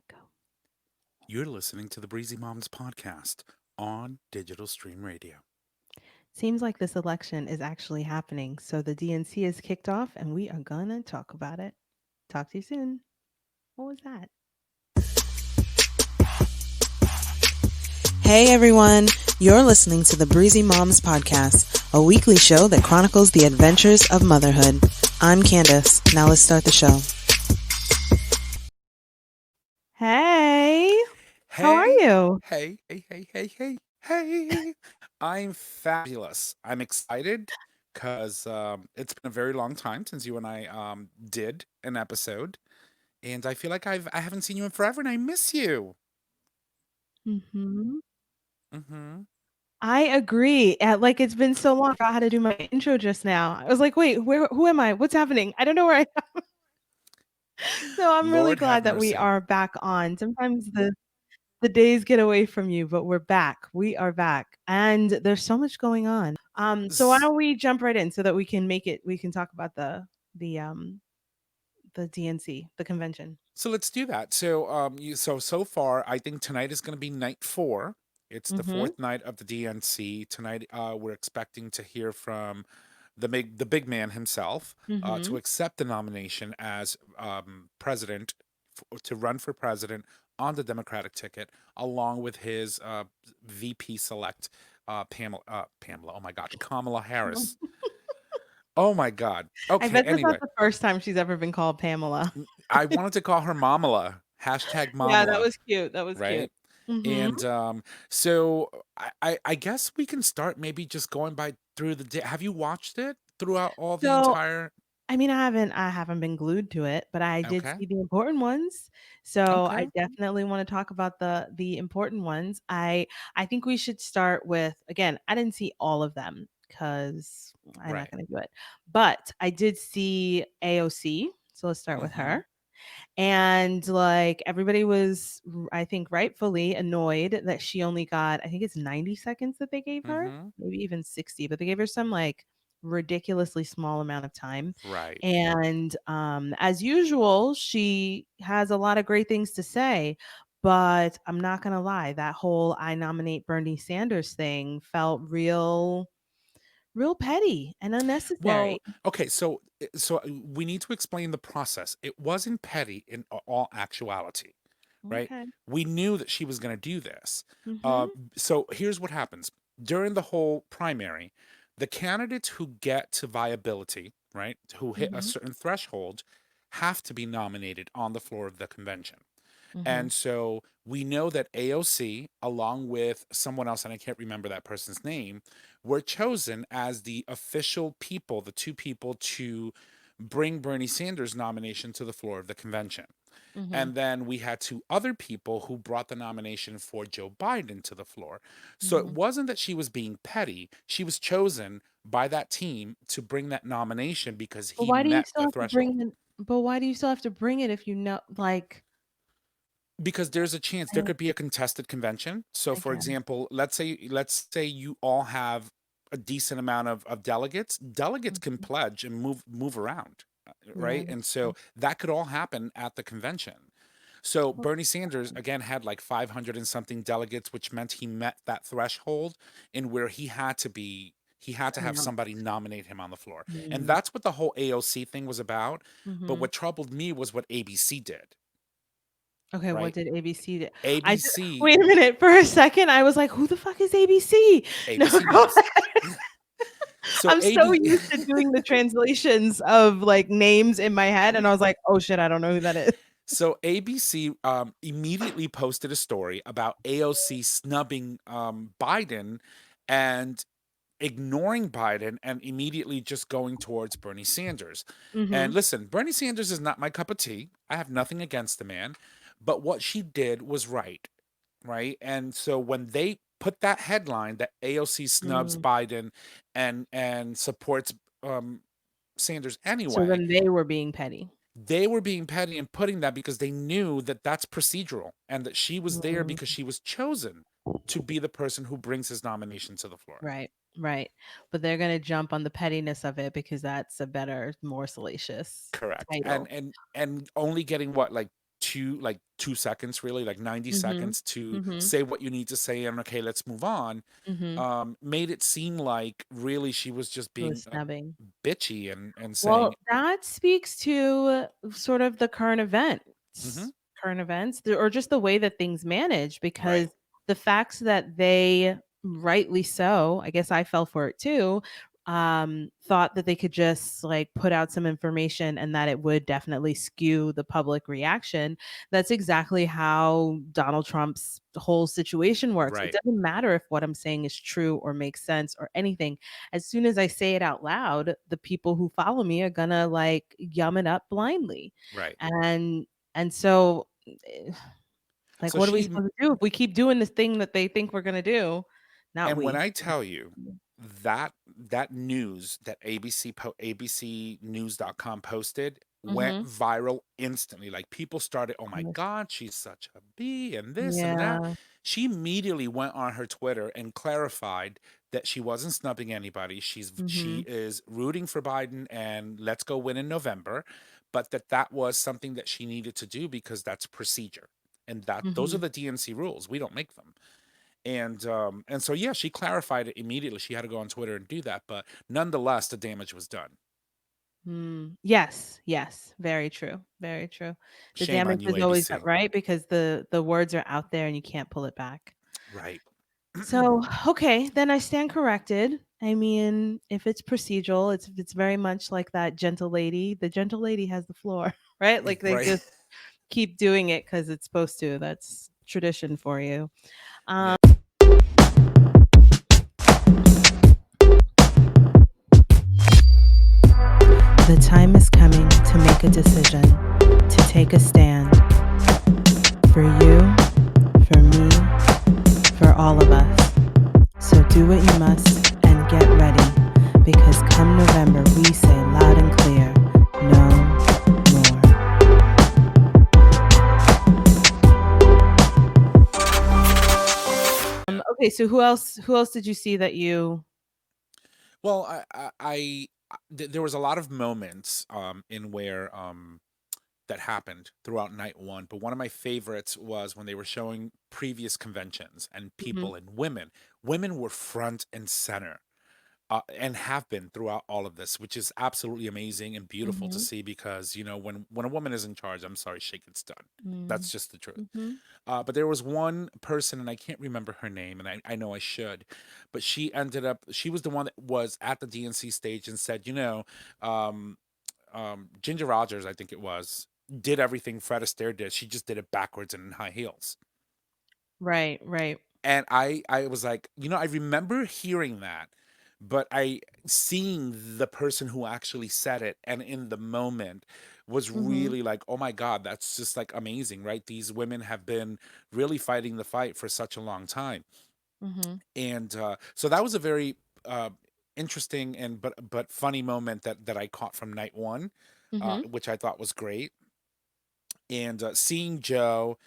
Go. You're listening to the Breezy Moms podcast on Digital Stream Radio. Seems like this election is actually happening. So the DNC is kicked off and we are going to talk about it. Talk to you soon. What was that? Hey everyone, you're listening to the Breezy Moms podcast, a weekly show that chronicles the adventures of motherhood. I'm Candice. Now let's start the show. Hey, how are Hey, you? hey. I'm fabulous. I'm excited because it's been a very long time since you and I did an episode. And I feel like I haven't seen you in forever and I miss you. Hmm. Mm-hmm. I agree. Like it's been so long. I forgot how to do my intro just now. I was like, wait, who am I? What's happening? I don't know where I am. So I'm really Lord have glad that we mercy. are back on. Sometimes the days get away from you, but we're back. We are back. And there's so much going on. So why S- don't we jump right in so that we can talk about the the DNC, the convention. So let's do that. So far, I think tonight is going to be night four. It's the Mhm. fourth night of the DNC. Tonight, we're expecting to hear from the big man himself to Mhm. accept the nomination as president to run for president on the Democratic ticket, along with his VP select Pamela. Oh my God, Kamala Harris. Oh my God. I Okay. bet that's not Anyway, the first time she's ever been called Pamela. I wanted to call her Mamala. Hashtag Yeah, that Mamala. was cute. That was cute. Right? Mhm. And so I guess we can start maybe just going by through the day. Have you watched it throughout all the So, entire? I mean, I haven't been glued to it, but I did Okay. see the important ones. So, I Okay. definitely want to talk about the important ones. I think we should start with again, I didn't see all of them cuz I'm not Right. going to do it. But I did see AOC. So, let's start with Mm-hmm. her. And like everybody was I think rightfully annoyed that she only got I think it's 90 seconds that they gave her, Mm-hmm. maybe even 60, but they gave her some like ridiculously small amount of time. Right. And as usual, she has a lot of great things to say, but I'm not going to lie, that whole I nominate Bernie Sanders thing felt real petty and unnecessary. Well, okay, so we need to explain the process. It wasn't petty in all actuality, right? Okay. We knew that she was going to do this. Uh, Mhm. so here's what happens during the whole primary: the candidates who get to viability, right, who hit a Mhm. certain threshold, have to be nominated on the floor of the convention. Mhm. And so we know that AOC, along with someone else, and I can't remember that person's name, were chosen as the official people, the two people to bring Bernie Sanders' nomination to the floor of the convention. Mhm. And then we had two other people who brought the nomination for Joe Biden to the floor. So it Mhm. wasn't that she was being petty. She was chosen by that team to bring that nomination because But he why do you met still the have to bring threshold. it but why do you still have to bring it if you know like Because there's a chance I there could be a contested convention. So I for guess. example, let's say you all have a decent amount of delegates. Delegates can Mhm. pledge and move around, Yeah, right? that's And so true. that could all happen at the convention. So Well, Bernie Sanders again had like 500 and something delegates, which meant he met that threshold in where he had to have announced. somebody nominate him on the floor. And Mm. that's what the whole AOC thing was about. But Mhm. what troubled me was what ABC did, Okay, what right? did ABC do? I just ABC wait a minute, for a second, I was like, "Who the fuck is ABC?" No, ABC go News. ahead. So I'm so AB used to doing the translations of, like, names in my head, and I was like, "Oh, shit, I don't know who that is." so ABC immediately posted a story about AOC snubbing Biden and ignoring Biden and immediately just going towards Bernie Sanders. And Mhm. listen, Bernie Sanders is not my cup of tea. I have nothing against the man, but what she did was right, right? And so when they put that headline that AOC snubs Mm. Biden and supports um, Sanders So anyway, then they were being petty. they were being petty and putting that because they knew that that's procedural and that she was there Mm. because she was chosen to be the person who brings his nomination to the floor. Right, right. But they're gonna jump on the pettiness of it because that's a better, more salacious Correct. And title. and and only getting what, like 2 seconds, really, like 90 Mhm. seconds to Mhm. say what you need to say, and okay, let's move on. Mhm. Made it seem like really she was just It was being snubbing. bitchy and Well, saying, that speaks to sort of the hmm current events, or just the way that things manage, right, because the facts that they, rightly so, I guess I fell for it too, thought that they could just like put out some information and that it would definitely skew the public reaction. That's exactly how Donald Trump's whole situation works. It right, doesn't matter if what I'm saying is true or makes sense or anything. As soon as I say it out loud, the people who follow me are gonna like yum it up blindly. right. And and so like So what are we she supposed to do if we keep doing this thing that they think we're gonna do? Not And when we. I tell you that news that abcnews.com posted went Mhm. viral instantly. Like people started, "Oh my god, she's such a bee and this and that." Yeah. She immediately went on her Twitter and clarified that she wasn't snubbing anybody. She Mhm. is rooting for Biden and let's go win in November, but that was something that she needed to do because that's procedure. And that those are Mhm. the DNC rules. We don't make them. And so yeah, she clarified it immediately. She had to go on Twitter and do that, but nonetheless, the damage was done. Yes, yes, very true, very true. The Shame damage on you, is always ABC. right, because the words are out there and you can't pull it back. Right. So, okay, then I stand corrected. I mean, if it's procedural, it's very much like that gentle lady. The gentle lady has the floor, right? Like they Right. just keep doing it because it's supposed to. That's tradition for you. Yeah. Um, The time is coming to make a decision, to take a stand. For you, for me, for all of us. So do what you must and get ready, because come November we say loud and clear, no more. Yeah. okay, so who else did you see that you Well, there was a lot of moments in where that happened throughout night one, but one of my favorites was when they were showing previous conventions and Mhm, people and women. Women were front and center. And have been throughout all of this, which is absolutely amazing and beautiful to mhm, see because when a woman is in charge, I'm sorry, shit gets done. That's mm, just the truth. mhm. But there was one person, and I can't remember her name, and I know I should, but she was the one that was at the DNC stage and said, um, Ginger Rogers, I think it was, did everything Fred Astaire did. She just did it backwards and in high heels. Right, right. And I was like, I remember hearing that, but I seeing the person who actually said it and in the moment was Mhm, really like, oh my God, that's just like amazing, right? These women have been really fighting the fight for such a long time. mhm, And so that was a very interesting and but funny moment that I caught from night one, mhm, which I thought was great. And seeing Joe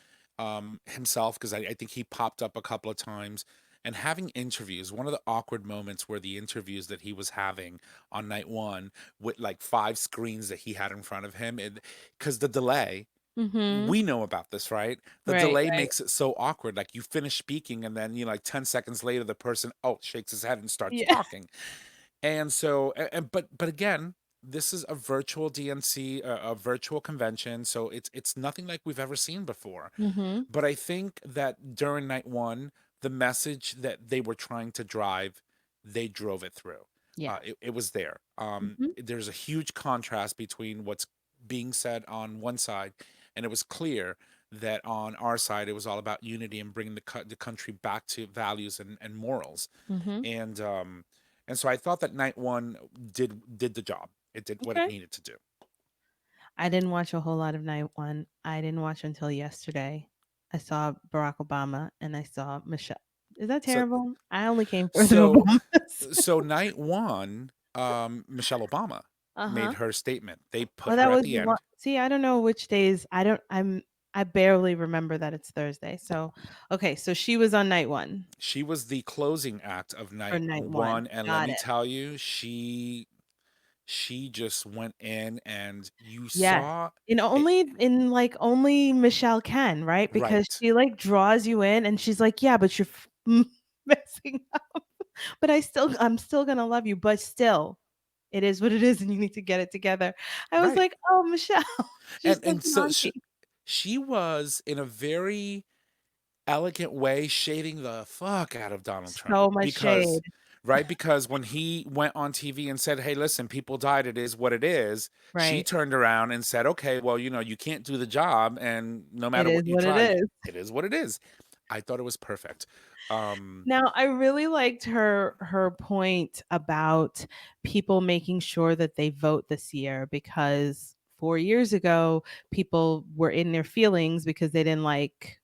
himself, because I think he popped up a couple of times, and having interviews. One of the awkward moments were the interviews that he was having on night one with like five screens that he had in front of him, because the delay. mhm. We know about this, right? The Right, delay right. makes it so awkward. Like you finish speaking, and then like 10 seconds later, the person shakes his head and starts Yeah. talking. And so, but again, this is a virtual DNC, a virtual convention, so it's nothing like we've ever seen before. Mhm. But I think that during night one, the message that they were trying to drive, they drove it through. Yeah. It was there. Mhm, There's a huge contrast between what's being said on one side, and it was clear that on our side, it was all about unity and bringing the country back to values and morals. mhm. And so I thought that night one did the job. It did what it Okay. needed to do. I didn't watch a whole lot of night one. I didn't watch until yesterday. I saw Barack Obama and I saw Michelle. Is that So terrible? I only came for the so Obamas. so night one, Michelle Obama made Uh-huh. her statement. They Oh, put that her at was the the one. end. See, I don't know which days. I barely remember that it's Thursday. So, okay, so she was on night 1 She was the closing act of for night night 1. one, and let Got me it. tell you, she she just went in and you Yes. saw it. Only Michelle can, right? Because Right, she like draws you in and she's like, "Yeah, but you're messing up. But I'm still gonna love you, but still, it is what it is and you need to get it together." I was right. like, "Oh, Michelle, she's such And an so auntie." she was in a very elegant way shading the fuck out of Donald Trump So much because shade. right, because when he went on TV and said, "Hey, listen, people died, it is what it is," she Right. turned around and said, "Okay, well, you can't do the job, and no It matter is what you what it try, is. it is what it is." I thought it was perfect. Um, Now, I really liked her point about people making sure that they vote this year because 4 years ago, people were in their feelings because they didn't like,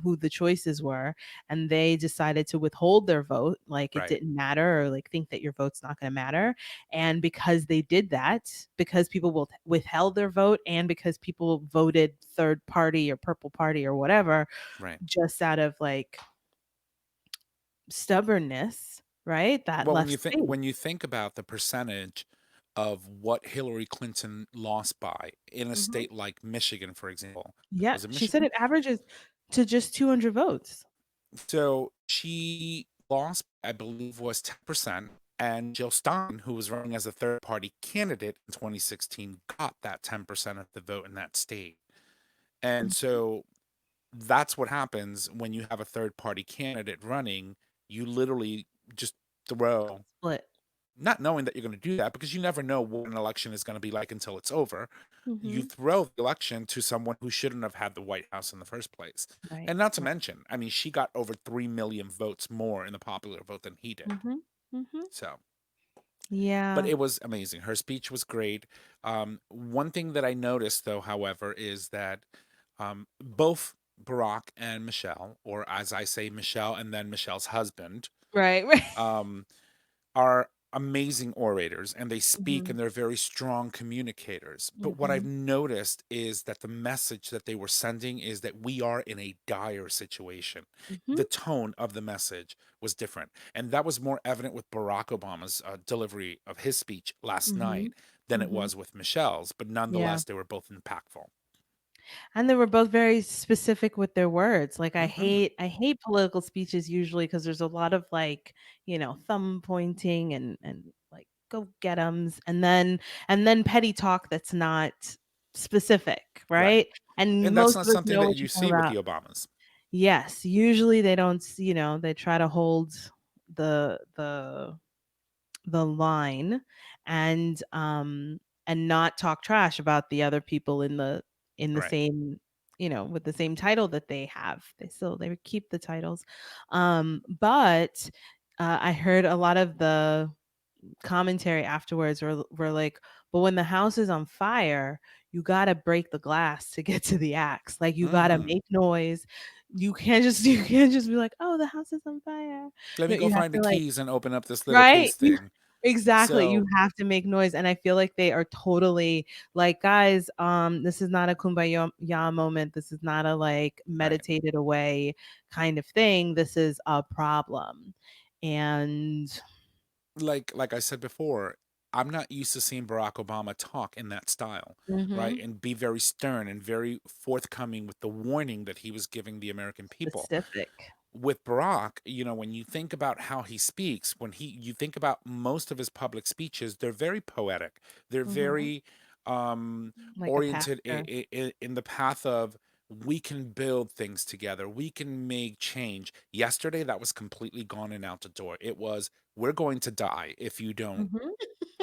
who the choices were, and they decided to withhold their vote, like it right, didn't matter or like think that your vote's not going to matter. And because they did that, because people withheld their vote and because people voted third party or purple party or whatever, right. just out of like stubbornness, right? That Well, left space. when you think about the percentage of what Hillary Clinton lost by in a Mhm. state like Michigan, for example, Yeah, was it she said Michigan? it averages to just 200 votes. So she lost, I believe, was 10%. And Jill Stein, who was running as a third party candidate in 2016, got that 10% of the vote in that state. And Mhm. so that's what happens when you have a third party candidate running. You literally just throw, Split. not knowing that you're going to do that because you never know what an election is going to be like until it's over. You Mhm. throw the election to someone who shouldn't have had the White House in the first place. Right, And not to right. mention, I mean, she got over 3 million votes more in the popular vote than he did. Mhm. Mhm. So, but Yeah. it was amazing. Her speech was great. One thing that I noticed, though, however, is that both Barack and Michelle, or as I say, Michelle and then Michelle's husband, Right, right. um, are amazing orators and they speak Mhm. and they're very strong communicators. But what I've Mhm. noticed is that the message that they were sending is that we are in a dire situation. Mhm. The tone of the message was different. And that was more evident with Barack Obama's delivery of his speech last Mhm. night than it Mhm. was with Michelle's. But Yeah. nonetheless, they were both impactful. And they were both very specific with their words. Like Hmm. I hate political speeches usually because there's a lot of like, thumb pointing and like go get 'ems and then petty talk that's not specific, Right. right? And And that's most not of us something know that what you you're talking see with the about. Obamas. Yes, usually they don't, they try to hold the the the line and not talk trash about the other people in the Right. same, with the same title that they have. They keep the titles. But I heard a lot of the commentary afterwards were like, but when the house is on fire, you got to break the glass to get to the axe. Like you got to Hmm. make noise. You can't just be like, "Oh, the house is on fire." Let me No, go you have find the to like, keys and open up this little right? case thing. Exactly, you So, have to make noise, and I feel like they are totally like, "Guys, this is not a kumbaya ya moment, this is not a, like, right. meditated away kind of thing, this is a problem." And Like I said before, I'm not used to seeing Barack Obama talk in that style, right? mhm, And be very stern and very forthcoming with the warning that he was giving the American people. specific. With Barack, when you think about how he speaks, you think about most of his public speeches, they're very poetic. They're Mhm, very like a oriented pastor. in the path of we can build things together. We can make change. Yesterday, that was completely gone and out the door. It was, we're going to die if you don't Mhm.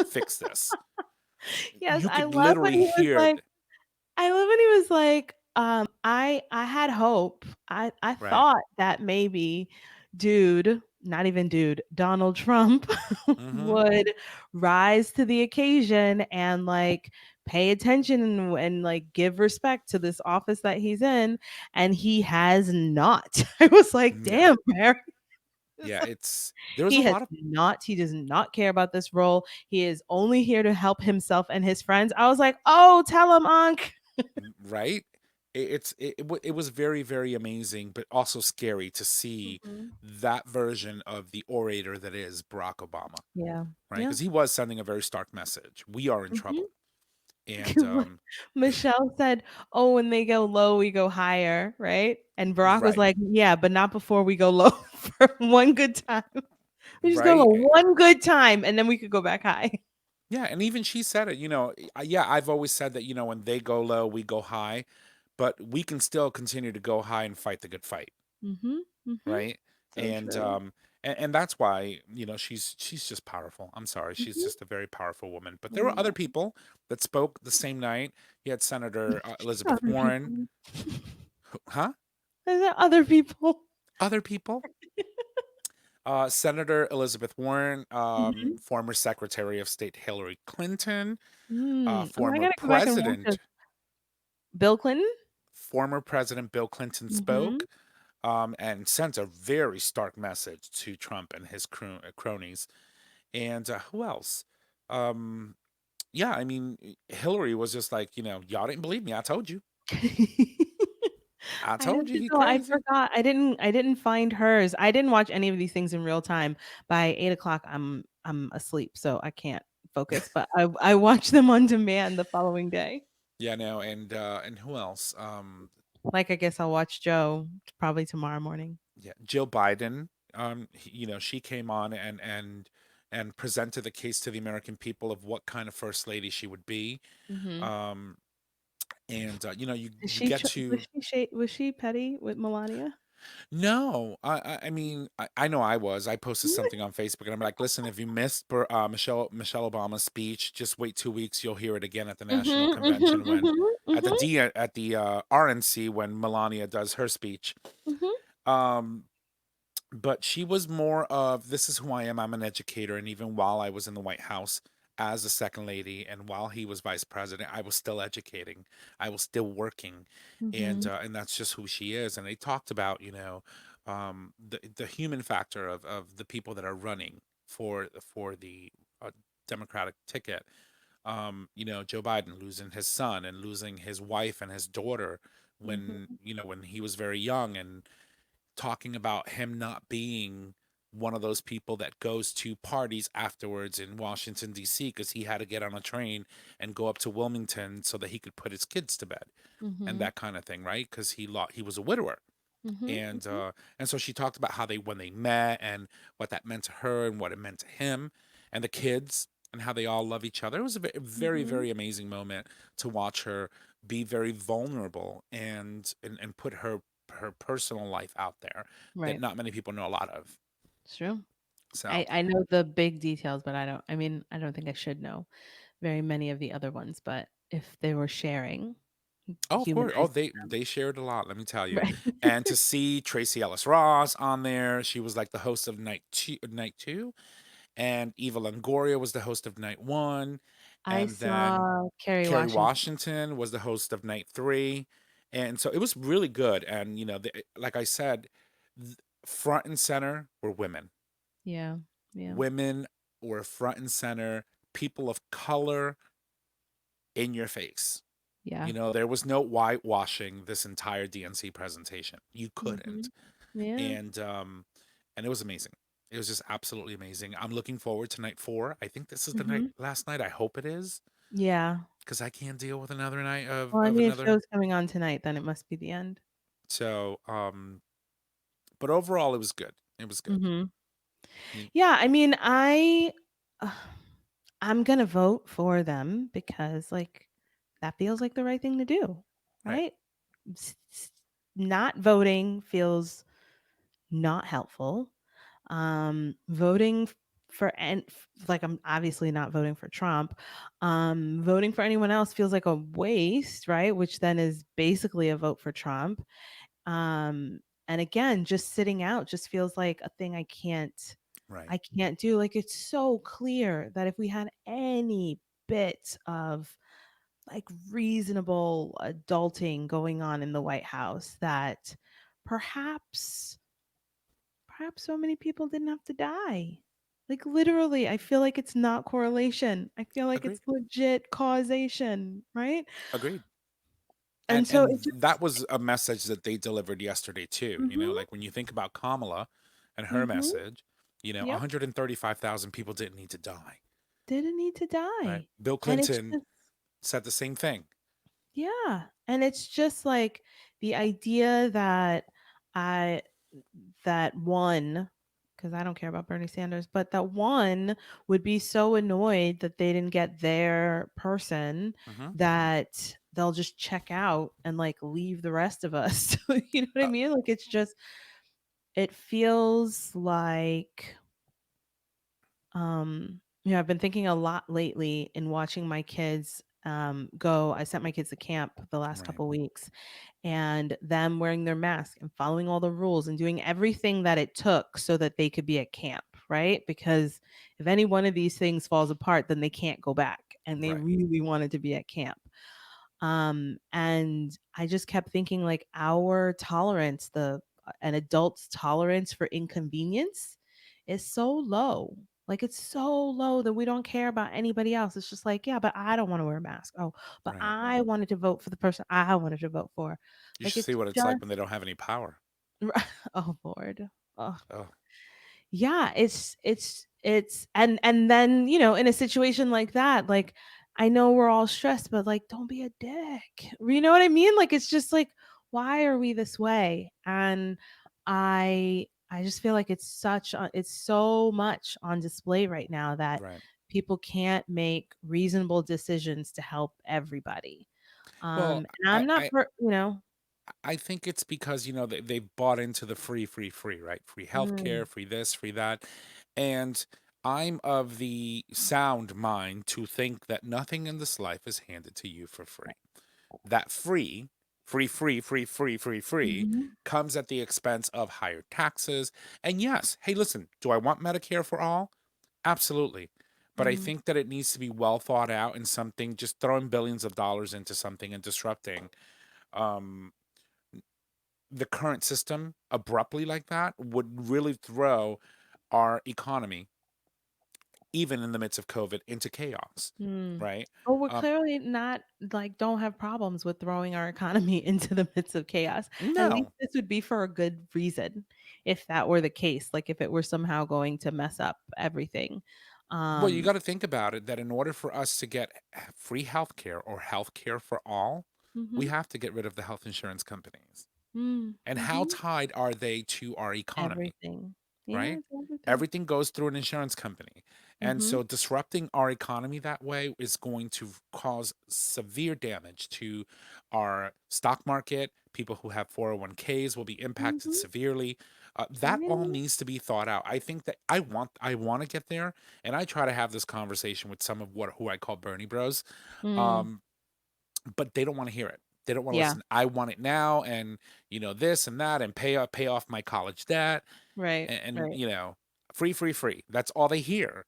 fix this. Yes, You could literally hear it. I love when he was like, I had hope. I Right. thought that maybe not even dude, Donald Trump Mm-hmm. would rise to the occasion and like pay attention and like give respect to this office that he's in, and he has not. I was like, Yeah. damn, Mary. It's Yeah. like, There was a he has lot of, not, he does not care about this role. He is only here to help himself and his friends. I was like, oh, tell him, Unc. right? it was very, very amazing, but also scary to see Mhm. that version of the orator that is Barack Obama, Yeah. right? Yeah. Because he was sending a very stark message. We are in Mhm. trouble, and Michelle said, "Oh, when they go low, we go higher," right? And Barack was right, like, "Yeah, but not before we go low for one good time. We just go low right. one good time, and then we could go back high." Yeah, and even she said it. Yeah, I've always said that. When they go low, we go high, but we can still continue to go high and fight the good fight, Mhm. Mhm. right? So And true. and that's why she's just powerful. I'm sorry, she's Mhm. just a very powerful woman. But there were other Yeah. people that spoke the same night. You had Senator Elizabeth Other Warren, people. huh? Is there other people? Other people. Senator Elizabeth Warren, Mhm. former Secretary of State Hillary Clinton, Oh, I former gotta go back and watch this. President Bill Clinton? former President Bill Clinton Mhm. spoke, and sent a very stark message to Trump and his cronies. And who else? Um, yeah, I mean, Hillary was just like, y'all didn't believe me. I told you. I I don't told you think he so. I crazy. forgot. I didn't find hers. I didn't watch any of these things in real time. By 8 o'clock, I'm asleep, so I can't focus. But I watch them on demand the following day. Yeah, no, and who else? Like I guess I'll watch Joe probably tomorrow morning. Yeah, Jill Biden. She came on and presented the case to the American people of what kind of first lady she would be. Mhm. Um, and Is you she get to. was she petty with Melania? No, I mean, I know I was. I posted something on Facebook, and I'm like, listen, if you missed Michelle Obama's speech, just wait 2 weeks. You'll hear it again at the national Mhm, mhm, convention when mhm, mhm, at the RNC when Melania does her speech. mhm, Um, but she was more of, this is who I am. I'm an educator, and even while I was in the White House as a second lady, and while he was vice president, I was still educating. I was still working, mhm. and that's just who she is. And they talked about the human factor of the people that are running for the Democratic ticket. Joe Biden losing his son and losing his wife and his daughter when Mhm, when he was very young, and talking about him not being one of those people that goes to parties afterwards in Washington D.C. because he had to get on a train and go up to Wilmington so that he could put his kids to bed and mhm, that kind of thing, right? Because he was a widower, mhm, and mhm, so she talked about how they when they met and what that meant to her and what it meant to him and the kids and how they all love each other. It was a very, mhm. very amazing moment to watch her be very vulnerable and put her personal life out there that Right. not many people know a lot of. It's true. So, I know the big details, but I mean, I don't think I should know very many of the other ones, but if they were sharing, oh, of course, oh, humanizing them. they shared a lot. Let me tell you. Right. And to see Tracy Ellis Ross on there, she was like the host of night two, and Eva Longoria was the host of night one, I and then saw Kerry Kerry Washington. Washington was the host of night three, and so it was really good. And like I said, front and center were women. Yeah. Yeah. Women were front and center. People of color in your face. Yeah. There was no whitewashing this entire DNC presentation. You couldn't, Mhm. Yeah. and it was amazing. It was just absolutely amazing. I'm looking forward to night four. I think this is the Mhm. last night. I hope it is, Yeah. because I can't deal with another night Well, I of mean, if another. Joe's coming on tonight, then it must be the end. So, but overall, it was good. It was good. Mhm. You- Yeah, I mean, uh, I'm gonna vote for them because, like, that feels like the right thing to do, Right. right? Not voting feels not helpful. Voting for and like I'm obviously not voting for Trump. Voting for anyone else feels like a waste, right? Which then is basically a vote for Trump. Um, and again, just sitting out just feels like a thing Right. I can't do. Like it's so clear that if we had any bit of like reasonable adulting going on in the White House, that perhaps so many people didn't have to die. Like literally, I feel like it's not correlation. I feel like it's Agreed. legit causation, right? Agreed. And so And it just that was a message that they delivered yesterday too. You know, mhm, like when you think about Kamala and her mhm, message, you know, yep, 135,000 people didn't need to die, didn't need to right? die. Bill And it's Clinton just said the same thing. yeah, and it's just like the idea that I that one, because I don't care about Bernie Sanders, but that one would be so annoyed that they didn't get their person Hmm. that they'll just check out and like leave the rest of us. You know what I mean? Like it's just it feels like I've been thinking a lot lately in watching my kids go. I sent my kids to camp the last Right, couple weeks and them wearing their mask and following all the rules and doing everything that it took so that they could be at camp, right? Because if any one of these things falls apart, then they can't go back. And they right. really wanted to be at camp. And I just kept thinking like our tolerance, the an adult's tolerance for inconvenience is so low. Like it's so low that we don't care about anybody else. It's just like, yeah, but I don't want to wear a mask. Oh, but Right. I wanted to vote for the person I wanted to vote for. You Like should see it's what it's like just when they don't have any power. oh Lord. Oh, Oh, yeah, it's and then, in a situation like that, like I know we're all stressed, but like don't be a dick. You know what I mean? Like it's just like why are we this way? And I just feel like it's so much on display right now that right. people can't make reasonable decisions to help everybody. Well, And I'm not I think it's because, you know, they bought into the free, free, free, right? Free mm, healthcare, free this, free that. And I'm of the sound mind to think that nothing in this life is handed to you for free. That free mhm, comes at the expense of higher taxes. And yes, hey, listen, do I want Medicare for all? Absolutely. But I mhm, think that it needs to be well thought out and something just throwing billions of dollars into something and disrupting um, the current system abruptly like that would really throw our economy, even in the midst of COVID, into chaos, mm. right? Oh, we're Um, clearly not like don't have problems with throwing our economy into the midst of chaos. At least no. this would be for a good reason if that were the case, like if it were somehow going to mess up everything. Well, you Um, got to think about it that in order for us to get free healthcare or healthcare for all, we mhm, have to get rid of the health insurance companies. And how mhm. tied are they to our economy? Everything. Yeah, Right? it's everything. Everything goes through an insurance company. And Mhm, so disrupting our economy that way is going to cause severe damage to our stock market. People who have 401ks will be impacted mhm. severely. That all Yeah. needs to be thought out. I think that I want to get there, and I try to have this conversation with some of what who I call Bernie Bros. Mm, Um, but they don't want to hear it. They don't want to yeah, listen. I want it now, and you know this and that, and pay off my college debt, right, and right. you know, free, free, free. That's all they hear.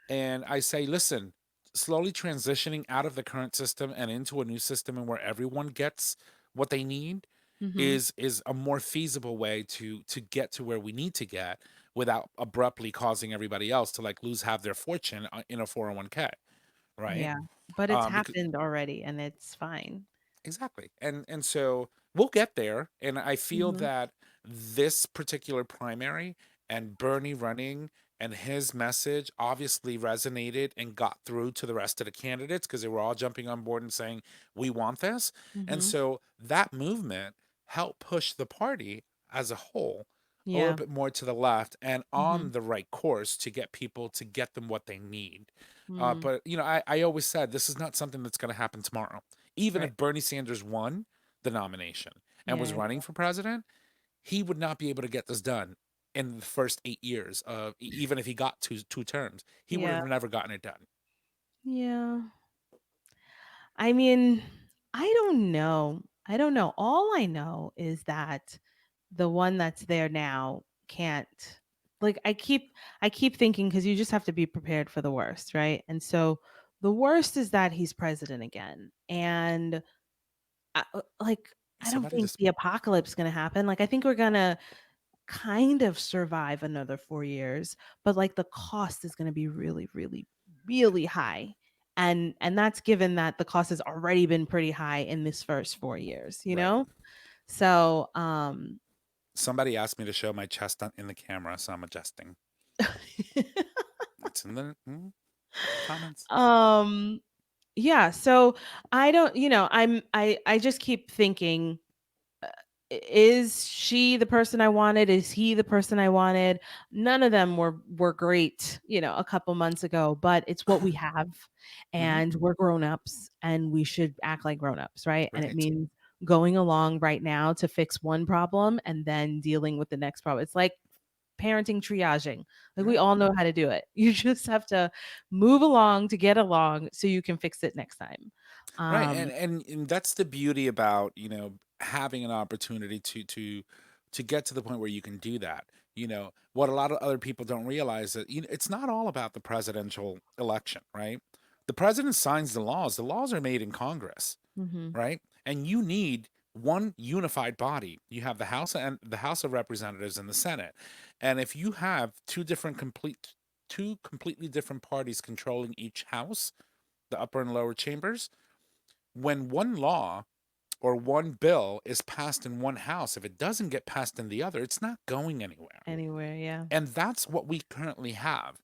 And I say, listen, slowly transitioning out of the current system and into a new system, and where everyone gets what they need Mhm, is a more feasible way to get to where we need to get without abruptly causing everybody else to like lose half their fortune in a 401k, right? yeah, but it's Because happened already and it's fine. exactly. And so we'll get there. And I feel Mhm, that this particular primary and Bernie running and his message obviously resonated and got through to the rest of the candidates because they were all jumping on board and saying, we want this. And mhm, so that movement helped push the party as a whole a little yeah, bit more to the left and on mhm, the right course to get people to get them what they need. mm, But, you know, I always said this is not something that's going to happen tomorrow. Even right. if Bernie Sanders won the nomination and was Yeah, running for president, he would not be able to get this done in the first 8 years of even if he got two terms, he would yeah, have never gotten it done. yeah. I mean, I don't know. I don't know. All I know is that the one that's there now can't like I keep thinking cuz you just have to be prepared for the worst, right? And so the worst is that he's president again. And like I don't Somebody think just the apocalypse is going to happen. Like I think we're going to kind of survive another 4 years, but like the cost is going to be really really really high. and that's given that the cost has already been pretty high in this first 4 years, you Right. know? So, Somebody asked me to show my chest in the camera, so I'm adjusting. It's in the comments. um, yeah, so I don't, I just keep thinking, is she the person I wanted? Is he the person I wanted? None of them were great, a couple months ago, but it's what we have, Hmm. and we're grown-ups and we should act like grown-ups, right? And it Right. means going along right now to fix one problem and then dealing with the next problem. It's like parenting triaging. Like we Right. all know how to do it. You just have to move along to get along so you can fix it next time. Right. Um And that's the beauty about, having an opportunity to get to the point where you can do that. What a lot of other people don't realize that it's not all about the presidential election, right? The president signs the laws. The laws are made in Congress, mhm, right? And you need one unified body. You have the House of Representatives and the Senate. And if you have two completely different parties controlling each house, the upper and lower chambers, when one law or one bill is passed in one house, if it doesn't get passed in the other, it's not going anywhere. anywhere, yeah. And that's what we currently have.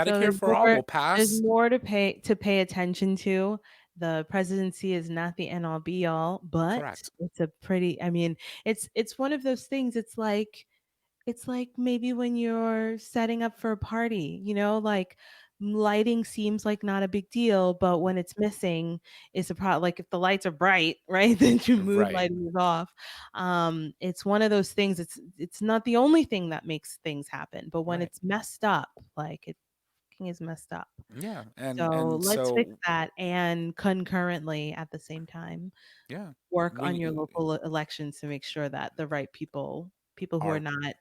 So Medicare for all will there's pass. more to pay attention to. The presidency is not the end all be all, but Correct. it's a pretty, I mean, it's one of those things. It's like maybe when you're setting up for a party, like lighting seems like not a big deal, but when it's missing, it's a problem. Like if the lights are bright, right, then your mood Right. lighting is off. It's one of those things. It's not the only thing that makes things happen, but when Right. it's messed up, like it is messed up. Yeah. So And let's fix so that and concurrently at the same time yeah, work we on your local elections to make sure that the right people who are are not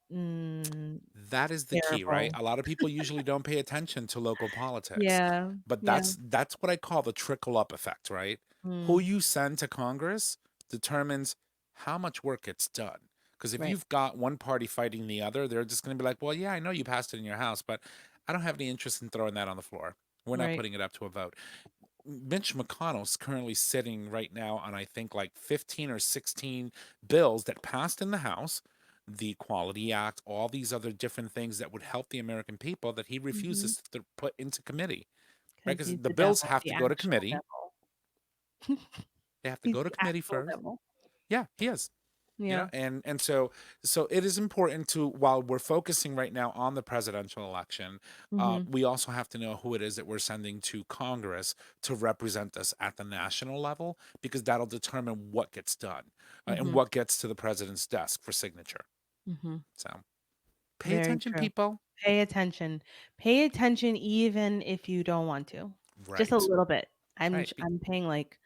mm, that is the key, right? terrible. A lot of people usually don't pay attention to local politics. Yeah, But yeah. that's what I call the trickle up effect, right? Who Mm, you send to Congress determines how much work gets done. Because if right, you've got one party fighting the other, they're just going to be like, well, yeah, I know you passed it in your house, but I don't have any interest in throwing that on the floor. We're not right. putting it up to a vote. Mitch McConnell's currently sitting right now on, I think, like 15 or 16 bills that passed in the House, the Equality Act, all these other different things that would help the American people that he Mhm. refuses to put into committee, right? 'Cause Because he's the the bills devil, have the to go to actual committee. devil. They have to He's go to the committee actual first. devil. Yeah, he is. Yeah. And so it is important to, while we're focusing right now on the presidential election, Mhm, we also have to know who it is that we're sending to Congress to represent us at the national level, because that'll determine what gets done, and mhm, what gets to the president's desk for signature. mhm. So pay Very attention, true. people. Pay attention. Pay attention even if you don't want to. Just a Right. little bit. I'm Right. I'm paying, like,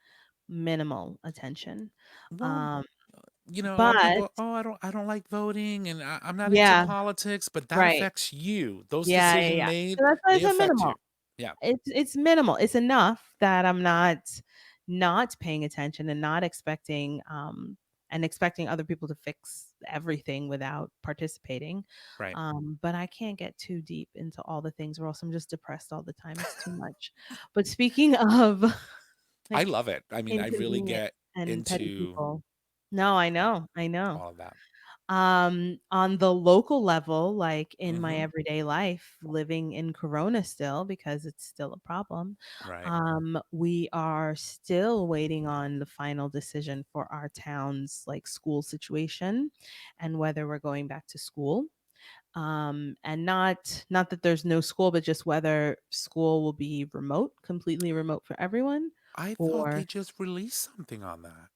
minimal attention. Well, Um, a lot of but people, oh, I don't like voting, and I'm not into yeah, politics, but that right. affects you. Those Yeah, yeah, decisions yeah. made, So that's why I they said affect you. minimal. Yeah. It's minimal. It's enough that I'm not paying attention and not expecting and expecting other people to fix everything without participating. Right. But I can't get too deep into all the things or else I'm just depressed all the time. It's too much. But speaking of I like love it. I mean, I really inconvenient get and petty into people. No, I know. I know. all of that. On the local level, like in my Mhm. everyday life, living in Corona still because it's still a problem, Right. we are still waiting on the final decision for our town's like school situation and whether we're going back to school. And not that there's no school, but just whether school will be remote, completely remote for everyone, I thought they or just released something on that.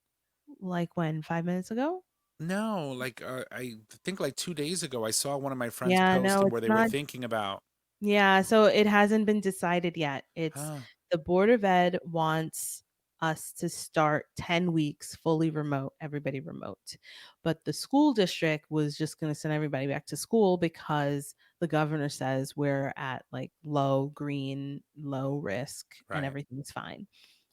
like when 5 minutes ago. No, like, I think like 2 days ago, I saw one of my friends Yeah, post no, where it's they were not. thinking about, Yeah, so it hasn't been decided yet. It's huh, the Board of Ed wants us to start 10 weeks fully remote, everybody remote. But the school district was just going to send everybody back to school because the governor says we're at like low green, low risk, and right. everything's fine.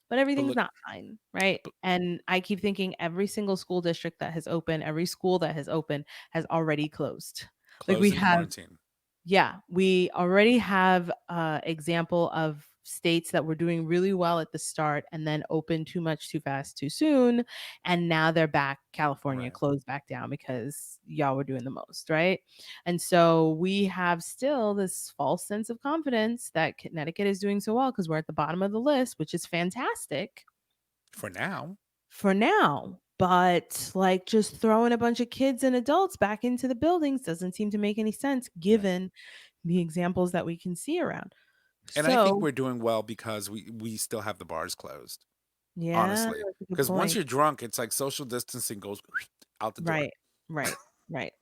But But everything's look, not fine, right? but And I keep thinking every single school district that has opened, every school that has opened has already closed. Like we closed in have quarantine. yeah, we already have a example of states that were doing really well at the start and then opened too much too fast too soon, and now they're back. California Right. closed back down because y'all were doing the most, right? And so we have still this false sense of confidence that Connecticut is doing so well because we're at the bottom of the list, which is fantastic For now. for now. But like just throwing a bunch of kids and adults back into the buildings doesn't seem to make any sense Right. given the examples that we can see around. And I think So, we're doing well because we still have the bars closed. yeah, Honestly, that's a good because once point. you're drunk, it's like social distancing goes out the door. Right, right, right.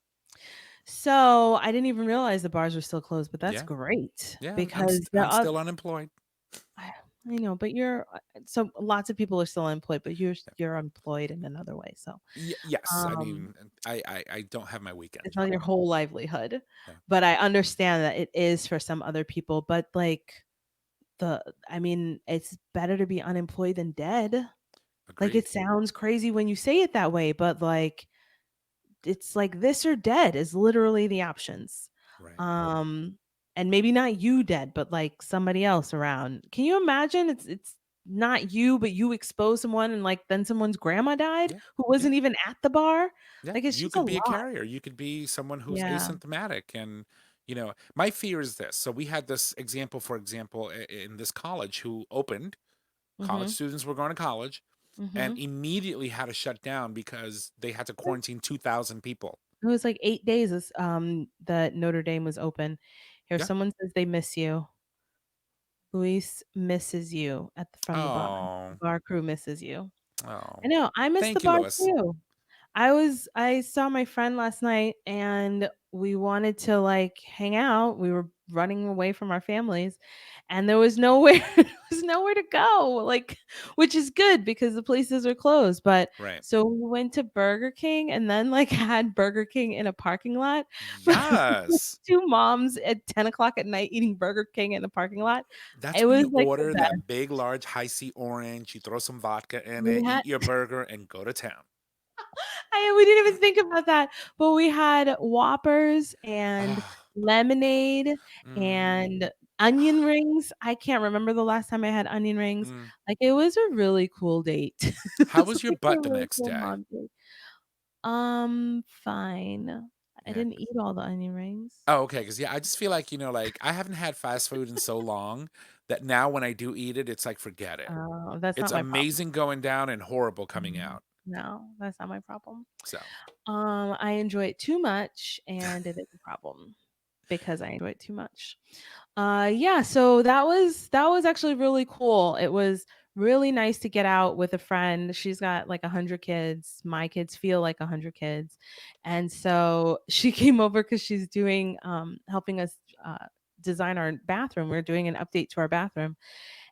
So I didn't even realize the bars were still closed, but that's Yeah. great Yeah. because there I'm are. still unemployed. I know, but you're so lots of people are still unemployed, but Yeah. you're employed in another way. So, Yes. I um, mean, I don't have my weekend it's not job. your whole livelihood, Yeah. but I understand that it is for some other people. But like I mean, it's better to be unemployed than dead. Like Agreed. it sounds crazy when you say it that way, but like it's like this or dead is literally the options. Right. Um and maybe not you dead, but like somebody else around. Can you imagine it's not you, but you expose someone and like then someone's grandma died Yeah. who Yeah. wasn't even at the bar? Yeah. Like it's You just a could be a lot. carrier. You could be someone who's Yeah. asymptomatic. And, my fear is this. So we had this example, for example, in this college who opened, college Mhm. students were going to college and Mhm. immediately had to shut down because they had to quarantine 2,000 people. It was like 8 days that Notre Dame was open. Here Yeah. someone says they miss you. Luis misses you from the bar. The Oh, bar crew misses you. I oh. know, I miss the Thank you, bar Lois. too. I saw my friend last night and we wanted to like hang out. We were running away from our families and there was nowhere there was nowhere to go. Like which is good because the places are closed. But Right. so we went to Burger King and then like had Burger King in a parking lot. Yes. Two moms at 10 o'clock at night eating Burger King in the parking lot. That's It when was you like the order best. that big, large, high C orange. You throw some vodka in We it, had eat your burger, and go to town. we didn't even think about that, but we had Whoppers and Oh, lemonade mm, and onion rings. I can't remember the last time I had onion rings. mm. Like, it was a really cool date. It How was was your like a butt the really next cool day? mom date. Fine. I Yeah. didn't eat all the onion rings. Oh, okay. Because yeah, I just feel like like I haven't had fast food in so long that now when I do eat it, it's like forget it. Oh, that's It's not my problem. amazing going down and horrible coming Mhm. out. No, that's not my problem. So I enjoy it too much, and it is a problem because I enjoy it too much. Yeah, so that was actually really cool. It was really nice to get out with a friend. She's got like 100 kids. My kids feel like 100 kids. And so she came over because she's doing helping us design our bathroom. We're doing an update to our bathroom.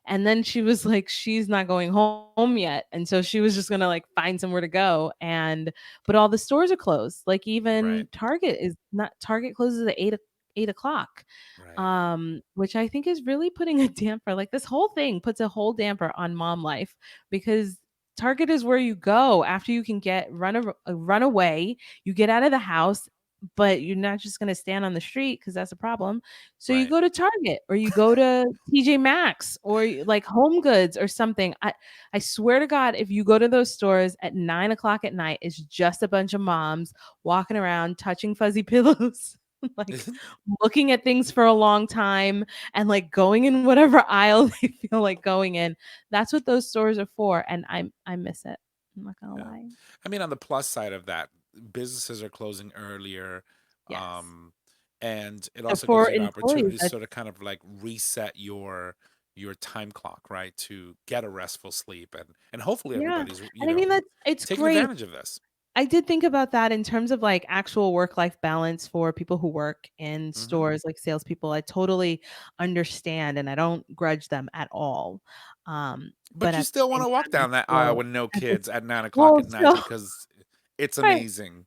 And then she was like, she's not going home yet. And so she was just gonna like find somewhere to go. And but all the stores are closed. Like right, even Target is not Target closes at 8 o'clock. right, Which I think is really putting a damper. Like this whole thing puts a whole damper on mom life because Target is where you go after you can run away. You get out of the house, but you're not just going to stand on the street because that's a problem. So you right. go to Target or you go to TJ Maxx or like Home Goods or something. I swear to God, if you go to those stores at 9 o'clock at night, it's just a bunch of moms walking around touching fuzzy pillows, like looking at things for a long time and like going in whatever aisle they feel like going in. That's what those stores are for, and I miss it. I'm not gonna Yeah. lie. I mean, on the plus side of that, businesses are closing earlier. Yes. Um, and it And also gives for you an employees, opportunity to that's sort of kind of like reset your time clock, right? To get a restful sleep and hopefully yeah. everybody's, And I mean that's it's taking great. advantage of this. I did think about that in terms of like actual work-life balance for people who work in Hmm. stores, like salespeople. I totally understand and I don't grudge them at all. But But you at still the want same to walk time, down that aisle with no at this kids at 9 o'clock well, at night so because it's right. amazing.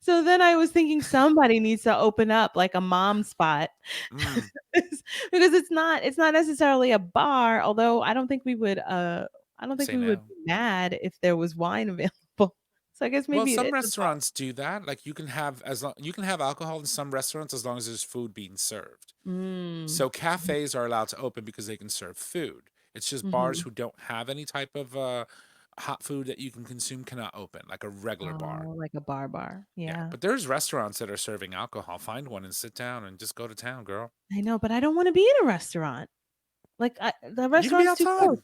So then I was thinking somebody needs to open up like a mom spot Mm, because it's not necessarily a bar, although I don't think we would say be no. mad if there was wine available. So I guess Well, maybe some it's a bar. restaurants do that. Like you can have you can have alcohol in some restaurants as long as there's food being served. Mm. So cafes are allowed to open because they can serve food. It's just bars Mhm. who don't have any type of hot food that you can consume cannot open, like a regular bar. Oh, like a bar. Yeah, Yeah. but there's restaurants that are serving alcohol. Find one and sit down and just go to town, girl. I know, but I don't wanna be in a restaurant. Like, the You can be restaurant's too outside. close.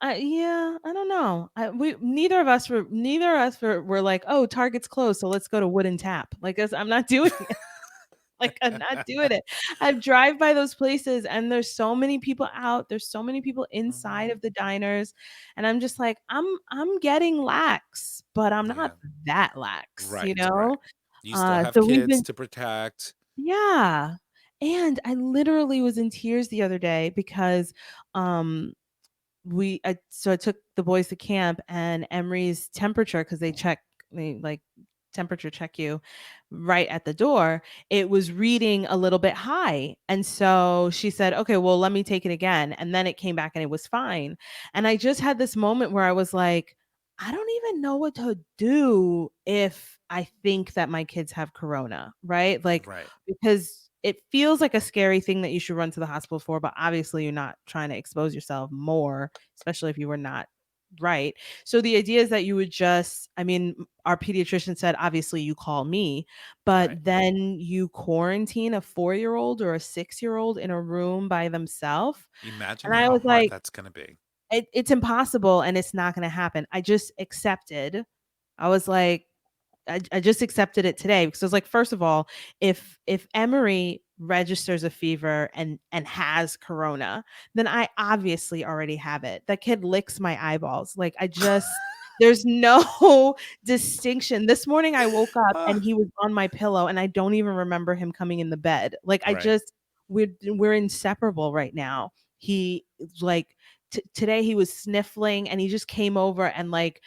Yeah, I don't know. We neither of us were like, "Oh, Target's closed, so let's go to Wooden Tap." Like, that's I'm not doing it. Like, I'm not doing it. I drive by those places, and there's so many people out, there's so many people inside Hmm. of the diners, and I'm just like, I'm getting lax, but I'm not Yeah, that lax, you right, right. know? You still have So we've kids been to protect. Yeah, and I literally was in tears the other day because, um I took the boys to camp, and Emery's temperature, because they like temperature check you right at the door, it was reading a little bit high. And so she said, "Okay, well, let me take it again." And then it came back and it was fine. And I just had this moment where I was like, I don't even know what to do if I think that my kids have corona, right? Like, Right, because it feels like a scary thing that you should run to the hospital for, but obviously you're not trying to expose yourself more, especially if you were not right. So the idea is that you would just, I mean, our pediatrician said, obviously you call me, but right. then you quarantine a 4-year-old or a 6-year-old in a room by themselves. Imagine And I how was hard like, that's gonna be. it's impossible and it's not going to happen. I just accepted. I was like, I just accepted it today because I was like, first of all, if Emery registers a fever and has corona, then I obviously already have it. That kid licks my eyeballs. Like I just there's no distinction. This morning I woke up Ah, and he was on my pillow and I don't even remember him coming in the bed. Like I right. just we're inseparable right now. He like today he was sniffling and he just came over and like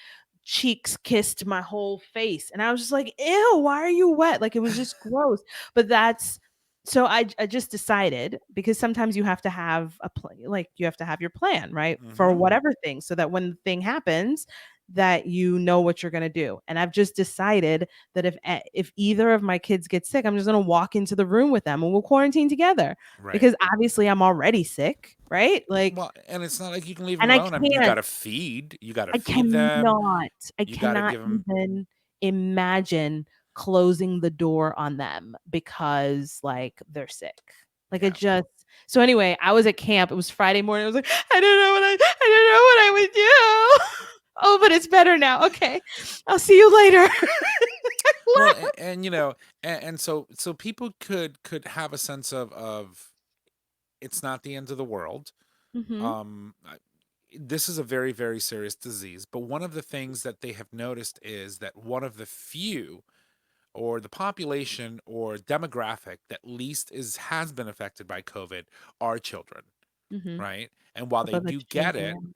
cheeks kissed my whole face and I was just like, ew, why are you wet? Like it was just gross. But that's so I just decided, because sometimes you have to have a plan, like you have to have your plan, right, for Hmm. whatever thing, so that when the thing happens that you know what you're going to do. And I've just decided that if either of my kids get sick, I'm just going to walk into the room with them and we'll quarantine together, Right. because obviously I'm already sick, right? Like, Well, and it's not like you can leave them and I alone. I mean, can't you gotta I feed them. cannot. I You gotta cannot give them. even imagine closing the door on them because, like, they're sick. Like, it Yeah. just so anyway, I was at camp. It was Friday morning. I was like, I don't know what I would do. Oh, but it's better now. Okay. I'll see you later. Well, and you know, and so people could have a sense of it's not the end of the world. Mhm. Um, I- this is a very, very serious disease, but one of the things that they have noticed is that one of the few or the population or demographic that least is has been affected by COVID are children, Mhm. right? And while they Although do that's get changing it, now.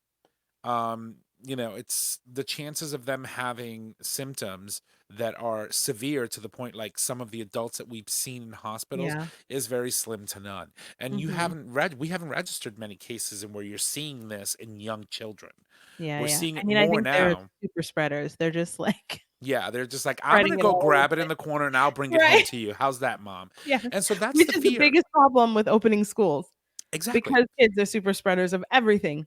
it's the chances of them having symptoms that are severe to the point like some of the adults that we've seen in hospitals Yeah. is very slim to none. And Mhm. we haven't registered many cases in where you're seeing this in young children. Yeah, We're yeah. seeing I it mean, I more think they're now. super spreaders. They're just, like, Yeah, they're just like, I'm spreading gonna it go all over grab the it in place. the corner and I'll bring it home Right. to you. How's that, mom? Yeah. And so that's Which the is the fear. biggest problem with opening schools. Exactly. Because kids are super spreaders of everything.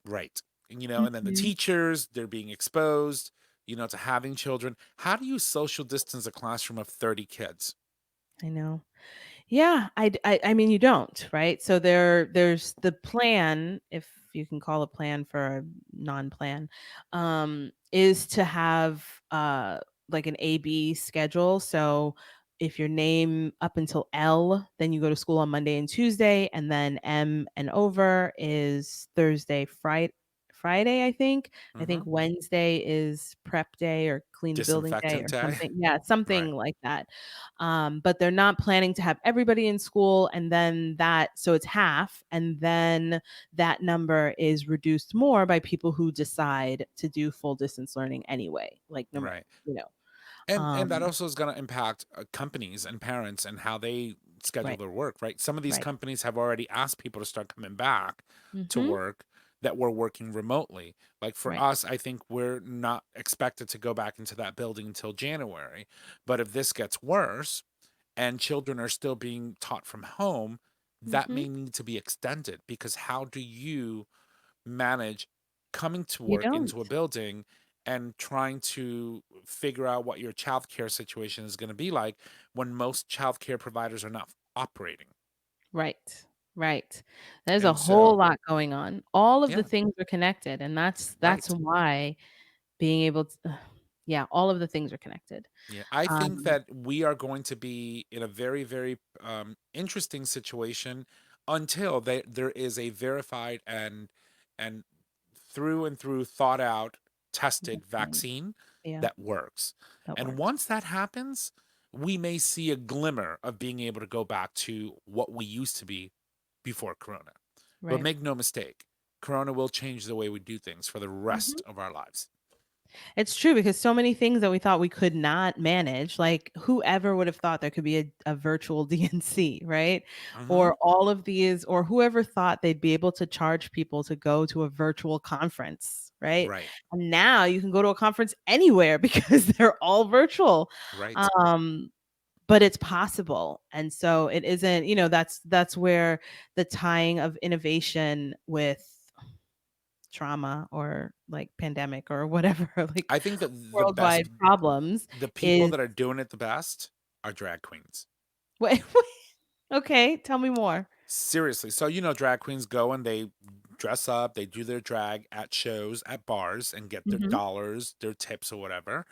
Right. And then the Mhm. teachers, they're being exposed, to having children. How do you social distance a classroom of 30 kids? I know. Yeah, I mean, you don't, right? So there's the plan, if you can call a plan for a non-plan, is to have, like an A-B schedule. So if your name up until L, then you go to school on Monday and Tuesday, and then M and over is Thursday, Friday, I think. I think Hmm. Wednesday is prep day or clean the building day Disinfectant or day. something. Yeah, something Right. like that. But they're not planning to have everybody in school, and then so it's half, and then that number is reduced more by people who decide to do full distance learning anyway. Like no matter, Right. you know. And that Um, also is going to impact companies and parents and how they schedule right, their work, right? Some of these right. companies have already asked people to start coming back to Mm-hmm. work. that we're working remotely. Like for Right. us, I think we're not expected to go back into that building until January. But if this gets worse and children are still being taught from home, that Mhm. may need to be extended, because how do you manage coming to You work don't. into a building and trying to figure out what your childcare situation is going to be like when most childcare providers are not operating? Right. Right. There's a And whole so, lot going on. All of the yeah, things are connected, and that's right. why being able to yeah, all of the things are connected. Yeah, I think Um, that we are going to be in a very, very interesting situation until there is a verified and through and through thought out, tested vaccine. vaccine Yeah, that works. that And works. once that happens, we may see a glimmer of being able to go back to what we used to be before Corona. But Right. make no mistake, Corona will change the way we do things for the Mhm. rest of our lives. It's true because so many things that we thought we could not manage, like whoever would have thought there could be a virtual DNC, right? Hmm. Or all of these, or whoever thought they'd be able to charge people to go to a virtual conference, right? Right, And now you can go to a conference anywhere because they're all virtual. right. Um, but it's possible. And so it isn't, that's where the tying of innovation with trauma or like pandemic or whatever, like I think that worldwide problems the people is that are doing it the best are drag queens. wait, okay, tell me more. Seriously. So, drag queens go and they dress up, they do their drag at shows, at bars, and get their Mhm, dollars, their tips, or whatever.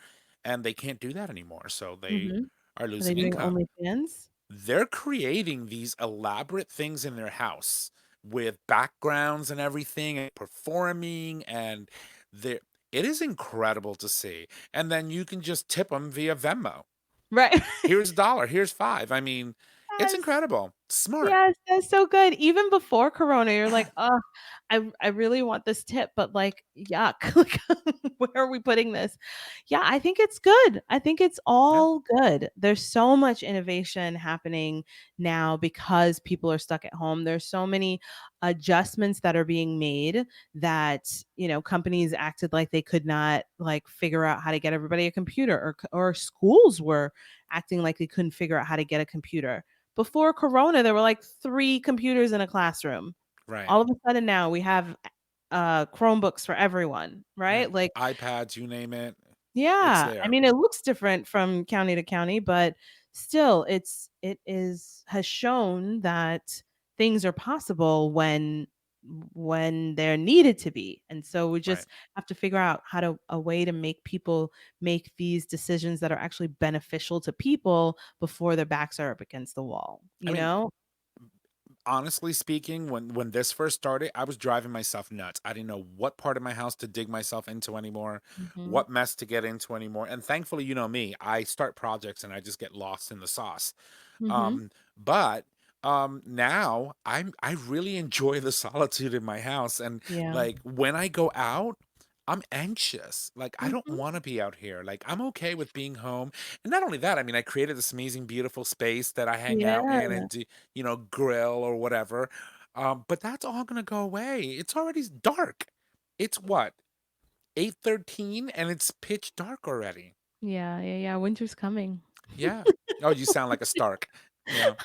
And they can't do that anymore. So they mhm. are Are they losing doing income. OnlyFans? They're creating these elaborate things in their house with backgrounds and everything and performing, and they it is incredible to see. And then you can just tip them via Venmo. Right. Here's a dollar, here's five. I mean, it's Yes. incredible. Smart. Yes, that's so good. Even before corona, you're like, "Oh, I really want this tip, but, like, yuck, like, where are we putting this?" Yeah, I think it's good. I think it's Yeah. all good. There's so much innovation happening now because people are stuck at home. There's so many adjustments that are being made that, companies acted like they could not, like, figure out how to get everybody a computer, or schools were acting like they couldn't figure out how to get a computer. Before corona, there were like 3 computers in a classroom. Right. All of a sudden now we have, Chromebooks for everyone, Yeah. right? Like, iPads, you name it, it's yeah, I there. mean, it looks different from county to county, but still it has shown that things are possible when they're needed to be. And so we Right. just have to figure out how to a way to make people make these decisions that are actually beneficial to people before their backs are up against the wall, I you mean, know? honestly speaking, when this first started, I was driving myself nuts. I didn't know what part of my house to dig myself into anymore, Mhm. what mess to get into anymore. And thankfully, you know me, I start projects and I just get lost in the sauce. Mhm. But now I really enjoy the solitude in my house, and Yeah. like when I go out, I'm anxious. Like I don't Mhm. want to be out here. Like I'm okay with being home. And not only that, I mean I created this amazing beautiful space that I hang out Yeah. in and do, grill or whatever. But that's all going to go away. It's already dark. It's what? 8:13 and it's pitch dark already. Yeah, yeah, yeah, winter's coming. Yeah. Oh, you sound like a Stark. Yeah.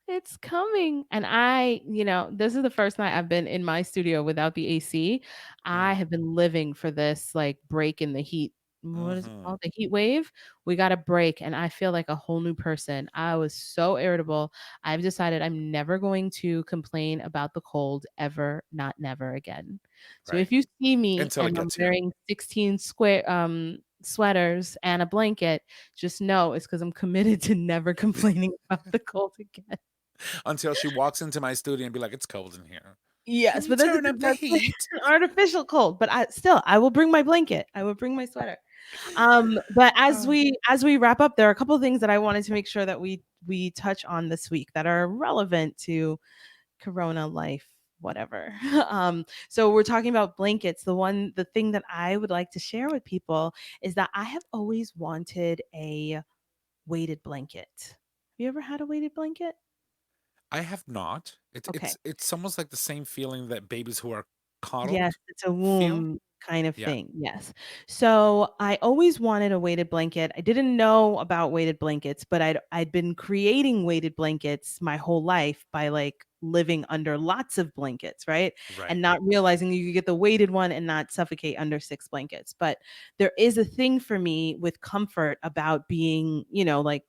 It's coming. And this is the first night I've been in my studio without the AC. I Mm. have been living for this like break in the heat. What is it Mhm. called? The heat wave. We got a break and I feel like a whole new person. I was so irritable. I've decided I'm never going to complain about the cold ever, not never again. So Right. if you see me Until it and I'm gets here. wearing 16 square sweaters and a blanket, just know it's because I'm committed to never complaining about the cold again. Until she walks into my studio and be like, "It's cold in here. Can Yes, you but that's turn up the that's heat?" an artificial cold, but I will bring my blanket. I will bring my sweater. But as Oh. we wrap up, there are a couple of things that I wanted to make sure that we touch on this week that are relevant to corona life, whatever. So we're talking about blankets. The thing that I would like to share with people is that I have always wanted a weighted blanket. Have you ever had a weighted blanket? I have not. It's Okay. it's it's almost like the same feeling that babies who are Yes, coddled it's a feel. womb kind of Yeah. thing, yes. So, I always wanted a weighted blanket. I didn't know about weighted blankets, but I'd been creating weighted blankets my whole life by, like, living under lots of blankets, right? Right. And not realizing you could get the weighted one and not suffocate under 6 blankets, but there is a thing for me with comfort about being, like,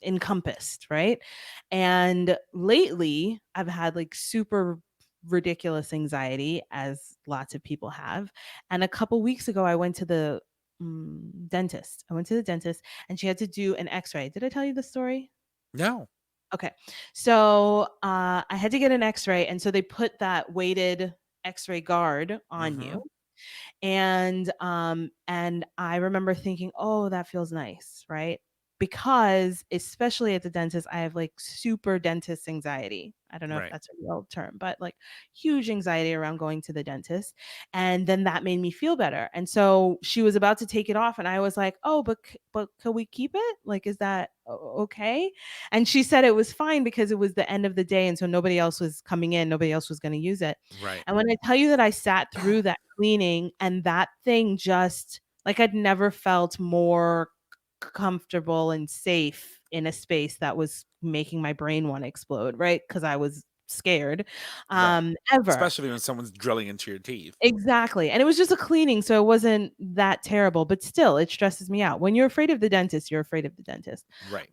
encompassed, right? And lately, I've had like super ridiculous anxiety, as lots of people have. And a couple weeks ago, I went to the dentist. I went to the dentist and she had to do an x ray. Did I tell you the story? No. Okay. So I had to get an x ray. And so they put that weighted x ray guard on Mm-hmm. you, and I remember thinking, "Oh, that feels nice," right? Because especially at the dentist, I have like super dentist anxiety. I don't know if Right. that's a real term, but like huge anxiety around going to the dentist. And then that made me feel better. And so she was about to take it off and I was like, "Oh, but could we keep it? Like is that okay?" And she said it was fine because it was the end of the day and so nobody else was coming in, nobody else was going to use it. Right. And when I tell you that I sat through that cleaning and that thing just like I'd never felt more comfortable and safe in a space that was making my brain want to explode, right? Because I was scared, Right. ever. Especially when someone's drilling into your teeth. Exactly, and it was just a cleaning, so it wasn't that terrible, but still, it stresses me out. When you're afraid of the dentist, you're afraid of the dentist. Right.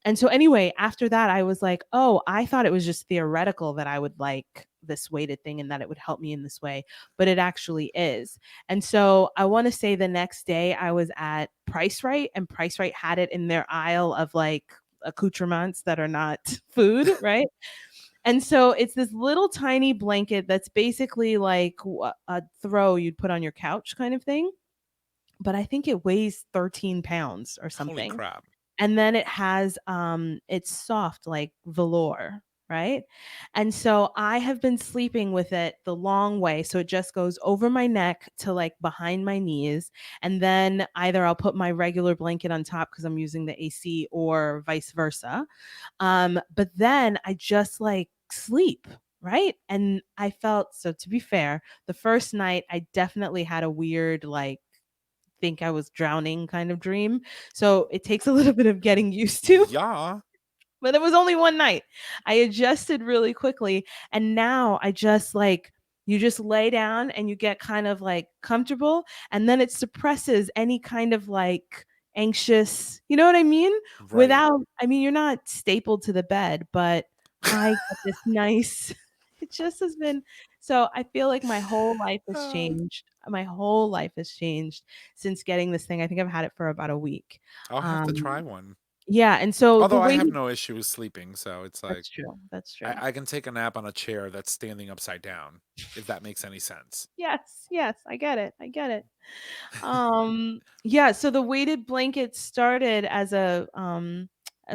And so anyway, after that, I was like, "Oh, I thought it was just theoretical that I would like this weighted thing and that it would help me in this way, but it actually is." And so I wanna say the next day I was at Price Rite, and Price Rite had it in their aisle of, like, accoutrements that are not food, right? And so it's this little tiny blanket that's basically like a throw you'd put on your couch kind of thing, but I think it weighs 13 pounds or Holy something. crap. And then it has it's soft like velour, right? And so I have been sleeping with it the long way, so it just goes over my neck to like behind my knees, and then either I'll put my regular blanket on top because I'm using the AC or vice versa. But then I just like sleep, right? And I felt, so to be fair, the first night I definitely had a weird like think I was drowning kind of dream. So it takes a little bit of getting used to, Yeah. but it was only one night. I adjusted really quickly and now I just like you just lay down and you get kind of like comfortable and then it suppresses any kind of like anxious, you know what I mean? Right. Without I mean you're not stapled to the bed, but I get this nice it just has been so I feel like my whole life has Uh, changed. My whole life has changed since getting this thing. I think I've had it for about a week. I'll have to try Um one. yeah, and so the Although I way have no issue with sleeping, so it's like that's true, that's true. I can take a nap on a chair that's standing upside down, if that makes any sense. Yes, yes, I get it, I get it. Yeah, so the weighted blanket started as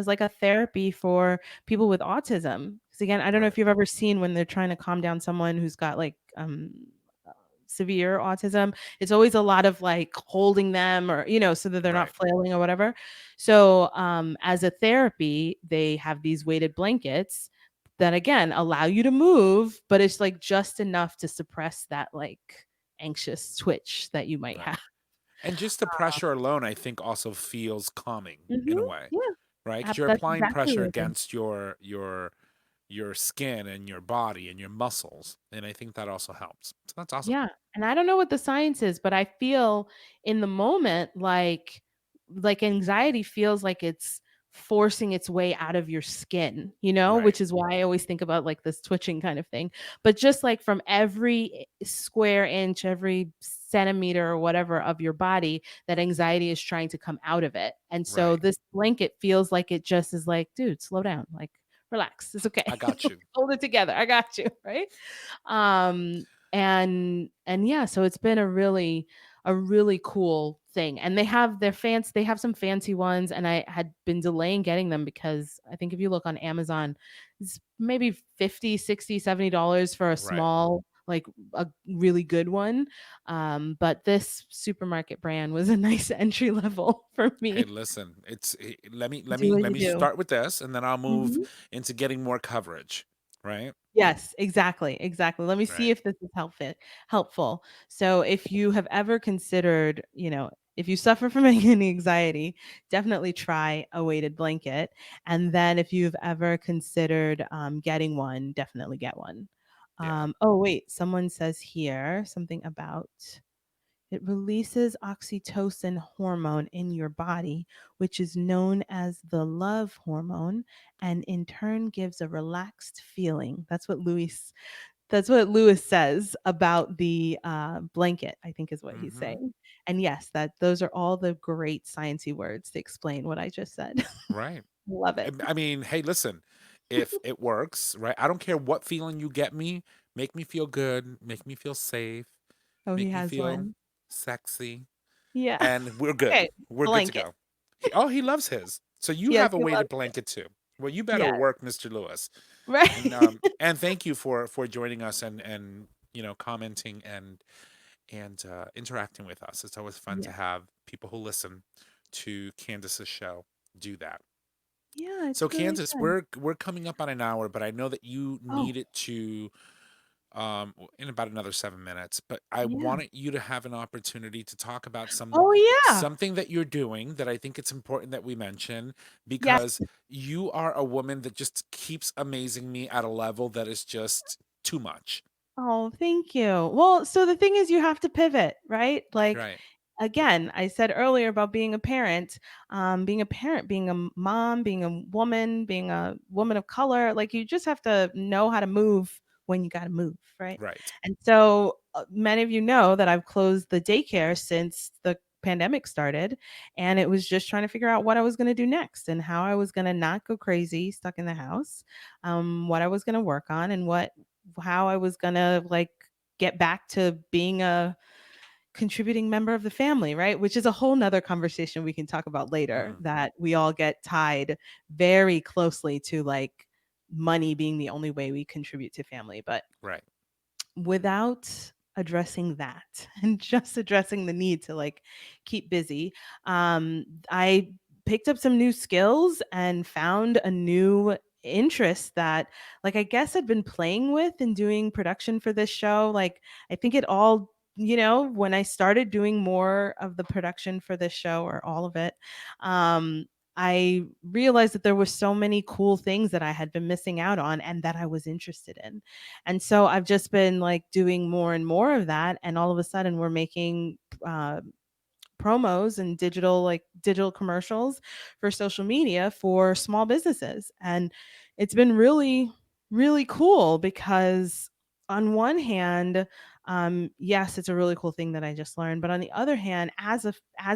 like a therapy for people with autism. Because again, I don't know Right. if you've ever seen when they're trying to calm down someone who's got like uh, severe autism. It's always a lot of like holding them or so that they're not Right. flailing or whatever. So as a therapy, they have these weighted blankets that again allow you to move, but it's like just enough to suppress that like anxious twitch that you might Right. have. And just the pressure alone, I think, also feels calming in a Mhm. way, Yeah, right? Because you're that's applying exactly pressure what it is. against your skin and your body and your muscles, and I think that also helps. So that's awesome. Yeah, and I don't know what the science is, but I feel in the moment like anxiety feels like it's forcing its way out of your skin, Right. which is why I always think about like this twitching kind of thing. But just like from every square inch, every centimeter or whatever of your body, that anxiety is trying to come out of it. And so Right. this blanket feels like it just is like, dude, slow down, like relax. It's okay. I got you. Hold it together. I got you, right? And yeah, so it's been a really cool thing. And they have some fancy ones and I had been delaying getting them because I think if you look on Amazon, it's maybe 50, 60, $70 for a Right. small like a really good one. But this supermarket brand was a nice entry level for Hey, me. listen, it's Do what let you me do. start with this and then I'll move Mhm. into getting more coverage. right? Yes, exactly, exactly. Let me see Right. if this is helpful. So if you have ever considered, if you suffer from any anxiety, definitely try a weighted blanket. And then if you've ever considered getting one, definitely get one. Yeah. Oh, wait, someone says here something about it releases oxytocin hormone in your body, which is known as the love hormone, and in turn gives a relaxed feeling. That's what Lewis says about the blanket, I think is what he's Mm-hmm. saying. And yes, those are all the great sciencey words to explain what I just said. Right. Love it. I mean, hey, listen, if it works, right? I don't care what feeling you get me. Make me feel good. Make me feel safe. Oh, he Make me has feel one. sexy. Yeah. And we're good. Okay. We're good to Blanket. go. He loves his. So you Yes, have a he weighted loves it. blanket too. Well, you better Yes. work, Mr. Lewis. Right. And thank you for joining us and commenting and interacting with us. It's always fun to Yeah. have people who listen to Candace's show do that. Yeah, So it's really Kansas, good. we're coming up on an hour, but I know that you Oh, needed to in about another 7 minutes. But I yeah. wanted you to have an opportunity to talk about Oh, yeah. something that you're doing that I think it's important that we mention Yes. because you are a woman that just keeps amazing me at a level that is just too much. Oh, thank you. Well, so the thing is you have to pivot, right? Like Right. again, I said earlier about being a parent, being a mom, being a woman of color, like you just have to know how to move when you got to move, right? Right. And so many of you know that I've closed the daycare since the pandemic started, and it was just trying to figure out what I was going to do next and how I was going to not go crazy stuck in the house, what I was going to work on, and how I was going to like get back to being a contributing member of the family, right? Which is a whole nother conversation we can talk about later, Mm, that we all get tied very closely to like money being the only way we contribute to family. But right. without addressing that and just addressing the need to like keep busy, I picked up some new skills and found a new interest that like I guess I'd been playing with and doing production for this show. Like I think it all, when I started doing more of the production for this show, or all of it, um I realized that there were so many cool things that I had been missing out on and that I was interested in. And so I've just been like doing more and more of that. And all of a sudden we're making uh, promos and digital commercials for social media for small businesses. And it's been really, really cool because on one hand, yes, it's a really cool thing that I just learned. But on the other hand, as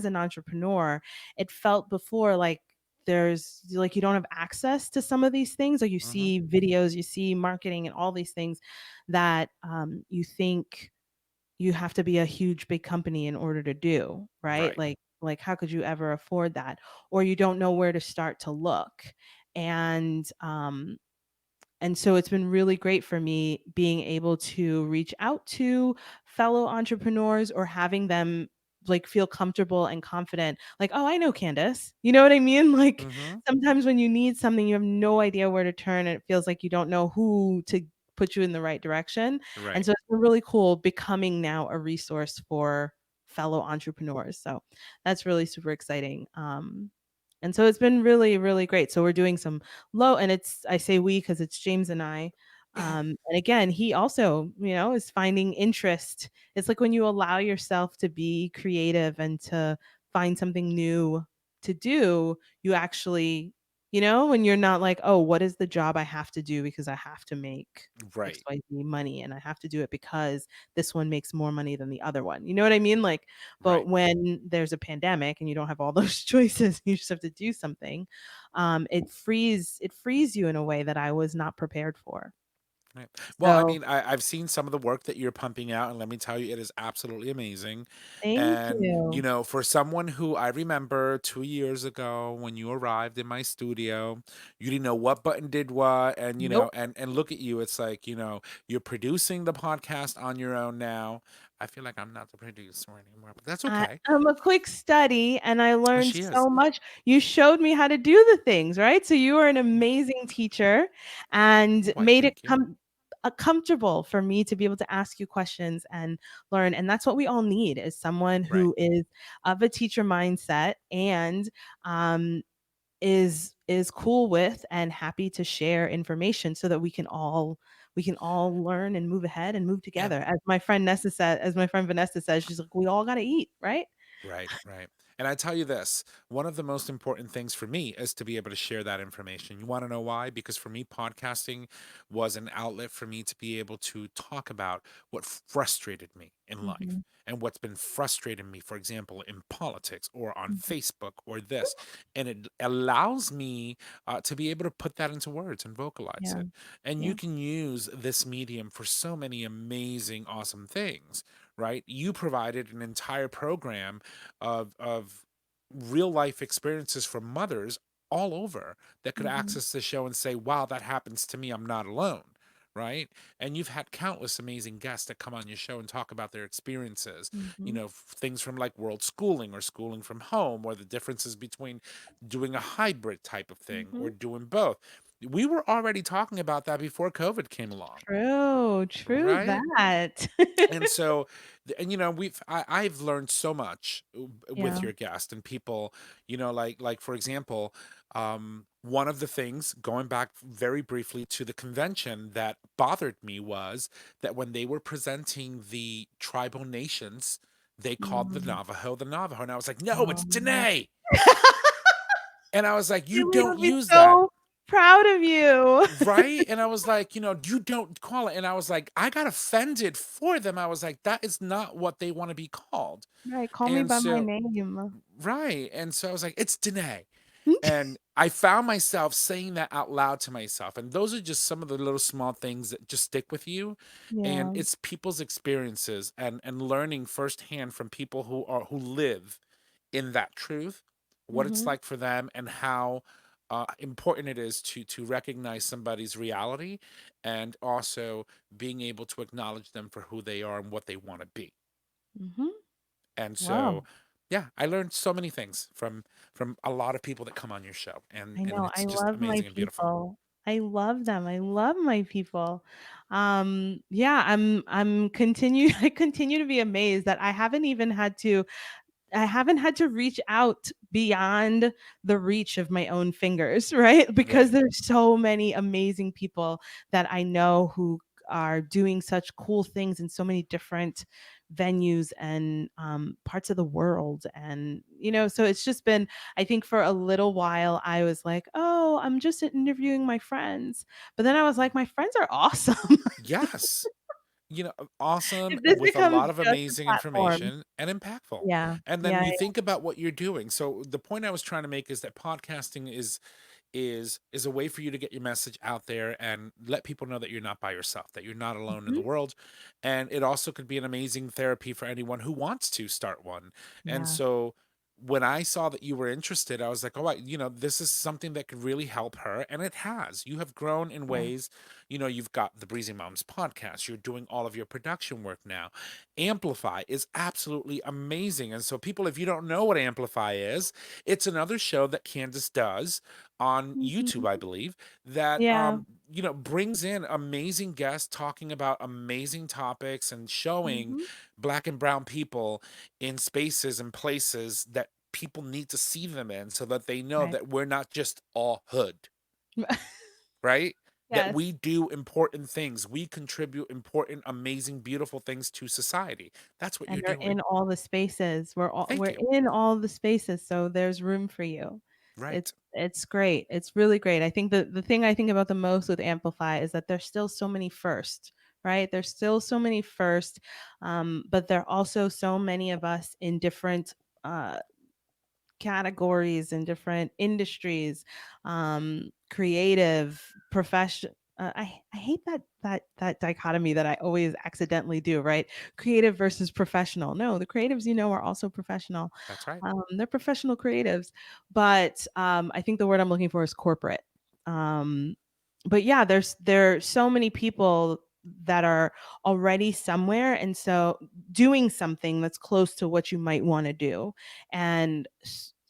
an entrepreneur, it felt before like there's like you don't have access to some of these things. Like you Mm-hmm. see videos, you see marketing and all these things that you think you have to be a huge big company in order to do, right? Right. Like how could you ever afford that? Or you don't know where to start to look. And and so it's been really great for me being able to reach out to fellow entrepreneurs or having them like feel comfortable and confident. Like, oh, I know Candice. You know what I mean? Like Mm-hmm. sometimes when you need something, you have no idea where to turn and it feels like you don't know who to put you in the right direction. And Right. so it's been really cool becoming now a resource for fellow entrepreneurs. So that's really super exciting. And so it's been really, really great. So we're doing some low, and I say we because it's James and I. And again, he also, is finding interest. It's like when you allow yourself to be creative and to find something new to do, you actually, when you're not like, oh, what is the job I have to do because I have to make Right. XYZ money and I have to do it because this one makes more money than the other one. You know what I mean? Like, but Right. when there's a pandemic and you don't have all those choices, you just have to do something. It frees you in a way that I was not prepared for. Right. Well, I So mean, I've seen some of the work that you're pumping out, and let me tell you, it is absolutely amazing. thank And, you. for someone who I remember 2 years ago when you arrived in my studio, you didn't know what button did what. And, Nope. and look at you. It's like, you're producing the podcast on your own now. I feel like I'm not the producer anymore, but that's I okay. am a quick study and I Oh, learned she is. so much. You showed me how to do the things, right? So you were an amazing teacher and Why, made it thank you. comfortable for me to be able to ask you questions and learn. And that's what we all need is someone Right. who is of a teacher mindset and um, is cool with and happy to share information so that we can all learn and move ahead and move And together. As my friend Vanessa says, she's like, we all got to eat, right? right, right. And I tell you this, one of the most important things for me is to be able to share that information. You want to know why? Because for me, podcasting was an outlet for me to be able to talk about what frustrated me in life Mhm, and what's been frustrating me, for example, in politics or on mhm. Facebook or this. And it allows me to be able to put that into words and vocalize Yeah, it. And you yeah. can use this medium for so many amazing, awesome things, right? You provided an entire program of real life experiences from mothers all over that could Mhm, access the show and say, "Wow, that happens to me. I'm not alone." Right. And you've had countless amazing guests that come on your show and talk about their experiences, mhm, things from like world schooling or schooling from home, or the differences between doing a hybrid type of thing or mhm. doing both. We were already talking about that before COVID came along. True, true Right. that. And so and I've learned so much with Yeah. your guest and people, like for example, one of the things, going back very briefly to the convention, that bothered me was that when they were presenting the tribal nations, they called Mm. the Navajo, and I was like, no, it's Oh. Danae. And I was like, you Emily don't would be use that. so proud of you. Right? And I was like, you don't call it. And I was like, I got offended for them. I was like, that is not what they want to be called. Right, call me And by my so, name. right. And so I was like, it's Danae. And I found myself saying that out loud to myself. And those are just some of the little small things that just stick with you. And Yeah. it's people's experiences and learning firsthand from people who live in that truth, what it's Mhm, like for them, and how important it is to recognize somebody's reality, and also being able to acknowledge them for who they are and what they want to be. mhm. And so, Wow. yeah, I learned so many things from a lot of people that come on your show, I and know, it's I just love my amazing and beautiful. people. I love them. I love my people. Yeah, I'm continue I continue to be amazed that I haven't had to reach out beyond the reach of my own fingers, right? Because Right. there's so many amazing people that I know who are doing such cool things in so many different venues and parts of the world. And, so it's just been, I think for a little while, I was like, oh, I'm just interviewing my friends. But then I was like, my friends are awesome. Yes. Awesome, If this with a becomes lot of just a amazing platform. information and impactful. Yeah. And then Yeah. you think about what you're doing. So the point I was trying to make is that podcasting is a way for you to get your message out there and let people know that you're not by yourself, that you're not alone in the Mhm. world. And it also could be an amazing therapy for anyone who wants to start one. And Yeah. so when I saw that you were interested, I was like, oh, this is something that could really help her. And it has. You have grown in Yeah. ways, you've got the Breezy Moms podcast. You're doing all of your production work now. Amplify is absolutely amazing. And so, people, if you don't know what Amplify is, it's another show that Candice does on YouTube, I Mhm. believe, that Yeah. brings in amazing guests talking about amazing topics and showing Mhm. black and brown people in spaces and places that people need to see them in, so that they know Right. that we're not just all hood, right? That Yes. we do important things. We contribute important, amazing, beautiful things to society. That's what And you're you're doing. in all the spaces. Thank We're you. in all the spaces, so there's room for you. It's Right. it's great. It's really great. I think the thing I think about the most with Amplify is that there's still so many first, right? There's still so many first, but there are also so many of us in different uh categories and different industries, creative, profession. I hate that dichotomy that I always accidentally do, right? Creative versus professional. No, the creatives, are also professional. That's right. They're professional creatives, but I think the word I'm looking for is corporate. Um, but yeah, there are so many people that are already somewhere, and so doing something that's close to what you might want to do. And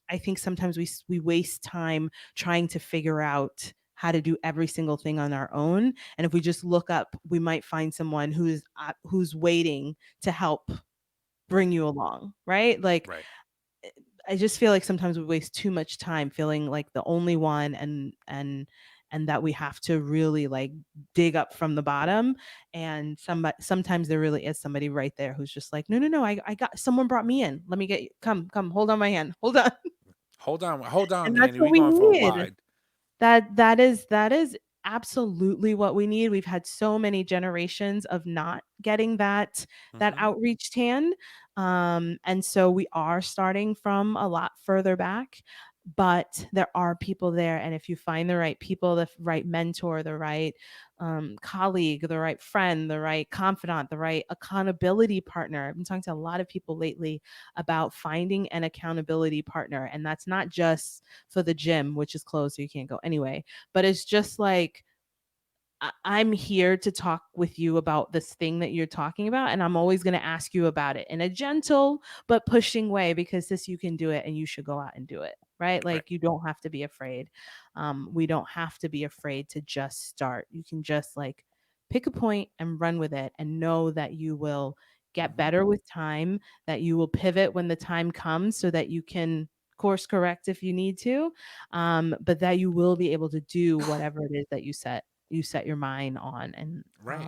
I think sometimes we waste time trying to figure out how to do every single thing on our own. And if we just look up, we might find someone who's waiting to help bring Mm-hmm. you along, right? Like Right. I just feel like sometimes we waste too much time feeling like the only one, and that we have to really like dig up from the bottom. And sometimes there really is somebody right there who's just like, no, no, no, I got someone brought me in. Let me get you. Come, hold on my hand. Hold on. Hold on, And that's Andy. what We we going for a need. ride. That is absolutely what we need. We've had so many generations of not getting that Mm-hmm. outreached hand. And so we are starting from a lot further back, but there are people there. And if you find the right people, the right mentor, the right colleague, the right friend, the right confidant, the right accountability partner. I've been talking to a lot of people lately about finding an accountability partner. And that's not just for the gym, which is closed, so you can't go anyway, but it's just like, I'm here to talk with you about this thing that you're talking about, and I'm always going to ask you about it in a gentle but pushing way, because this, you can do it and you should go out and do it, right? Right. Like you don't have to be afraid. We don't have to be afraid to just start. You can just like pick a point and run with it, and know that you will get Mm-hmm. better with time, that you will pivot when the time comes so that you can course correct if you need to, but that you will be able to do whatever it is that you set your mind on. Right.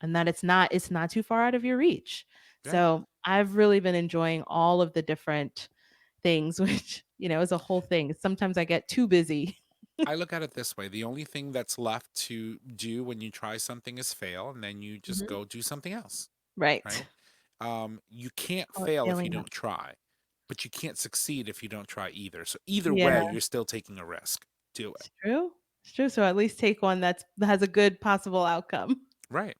And that it's not too far out of your reach. Right. So I've really been enjoying all of the different things, which is a whole thing. Sometimes I get too busy. I look at it this way: the only thing that's left to do when you try something is fail, and then you just Mhm. go do something else. Right. Right. You can't Call it fail if you failing up. don't try, but you can't succeed if you don't try either. So either way, Yeah, you're still taking a risk. Do it. it's true. It's true. So at least take one that has a good possible outcome. Right.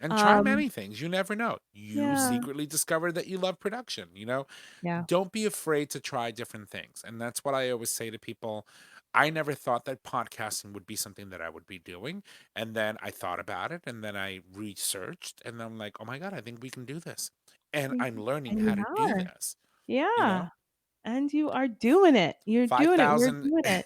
And try Um, many things. You never know. You yeah. secretly discover that you love production. Yeah. Don't be afraid to try different things. And that's what I always say to people. I never thought that podcasting would be something that I would be doing. And then I thought about it, and then I researched, and then I'm like, oh my God, I think we can do this. And Mhm. I'm learning And how you to do are. this, you Yeah. know? And you are doing it. You're doing it. We're 5,000 doing it.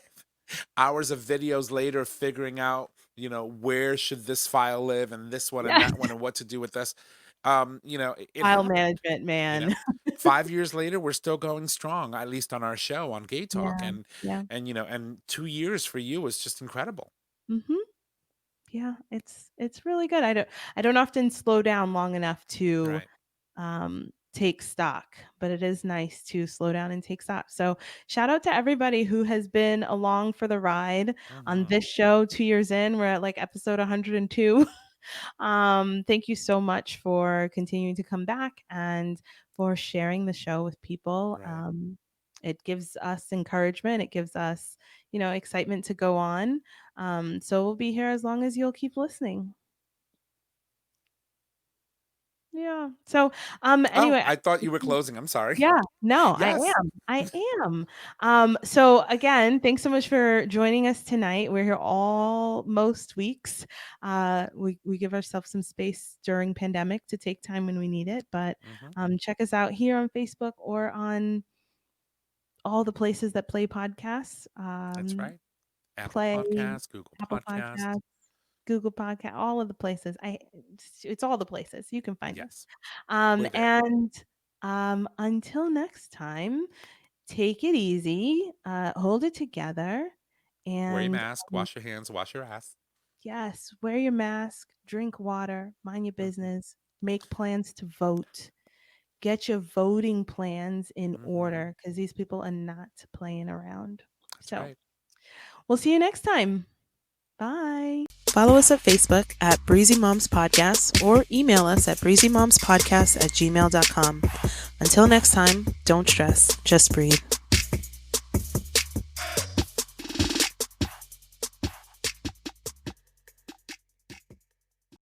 hours of videos later, figuring out, where should this file live, and this one and Yeah. that one, and what to do with this. It File happened. management, You know, man. 5 years later, we're still going strong, at least on our show on Gay Talk, Yeah. and Yeah. and 2 years for you is just incredible. Mhm. Yeah, it's really good. I don't often slow down long enough to Right. take stock, but it is nice to slow down and take stock. So shout out to everybody who has been along for the ride on Hmm. this show. 2 years in, we're at like episode 102. Thank you so much for continuing to come back and for sharing the show with people. Right. It gives us encouragement. It gives us, excitement to go on. So we'll be here as long as you'll keep listening. Yeah. So, Oh, anyway, I thought you were closing. I'm sorry. yeah, no, I Yes. am. I am. So again, thanks so much for joining us tonight. We're here all most weeks. We give ourselves some space during pandemic to take time when we need it, but Hmm. check us out here on Facebook or on all the places that play podcasts. That's right. Apple Play, Podcasts, Google Apple Podcasts. Podcasts, Google Podcast, all of the places. It's all the places you can find us. Yes, we're there. And until next time, take it easy, hold it together, Wear your and mask, um, wash your hands, wash your ass. yes, wear your mask, drink water, mind your Hmm. business, make plans to vote, get your voting plans in Hmm. order, because these people are not playing around. That's So right. we'll see you next time. Bye. Follow us at Facebook at Breezy Moms Podcast or email us at breezymomspodcast@gmail.com. Until next time, don't stress, just breathe.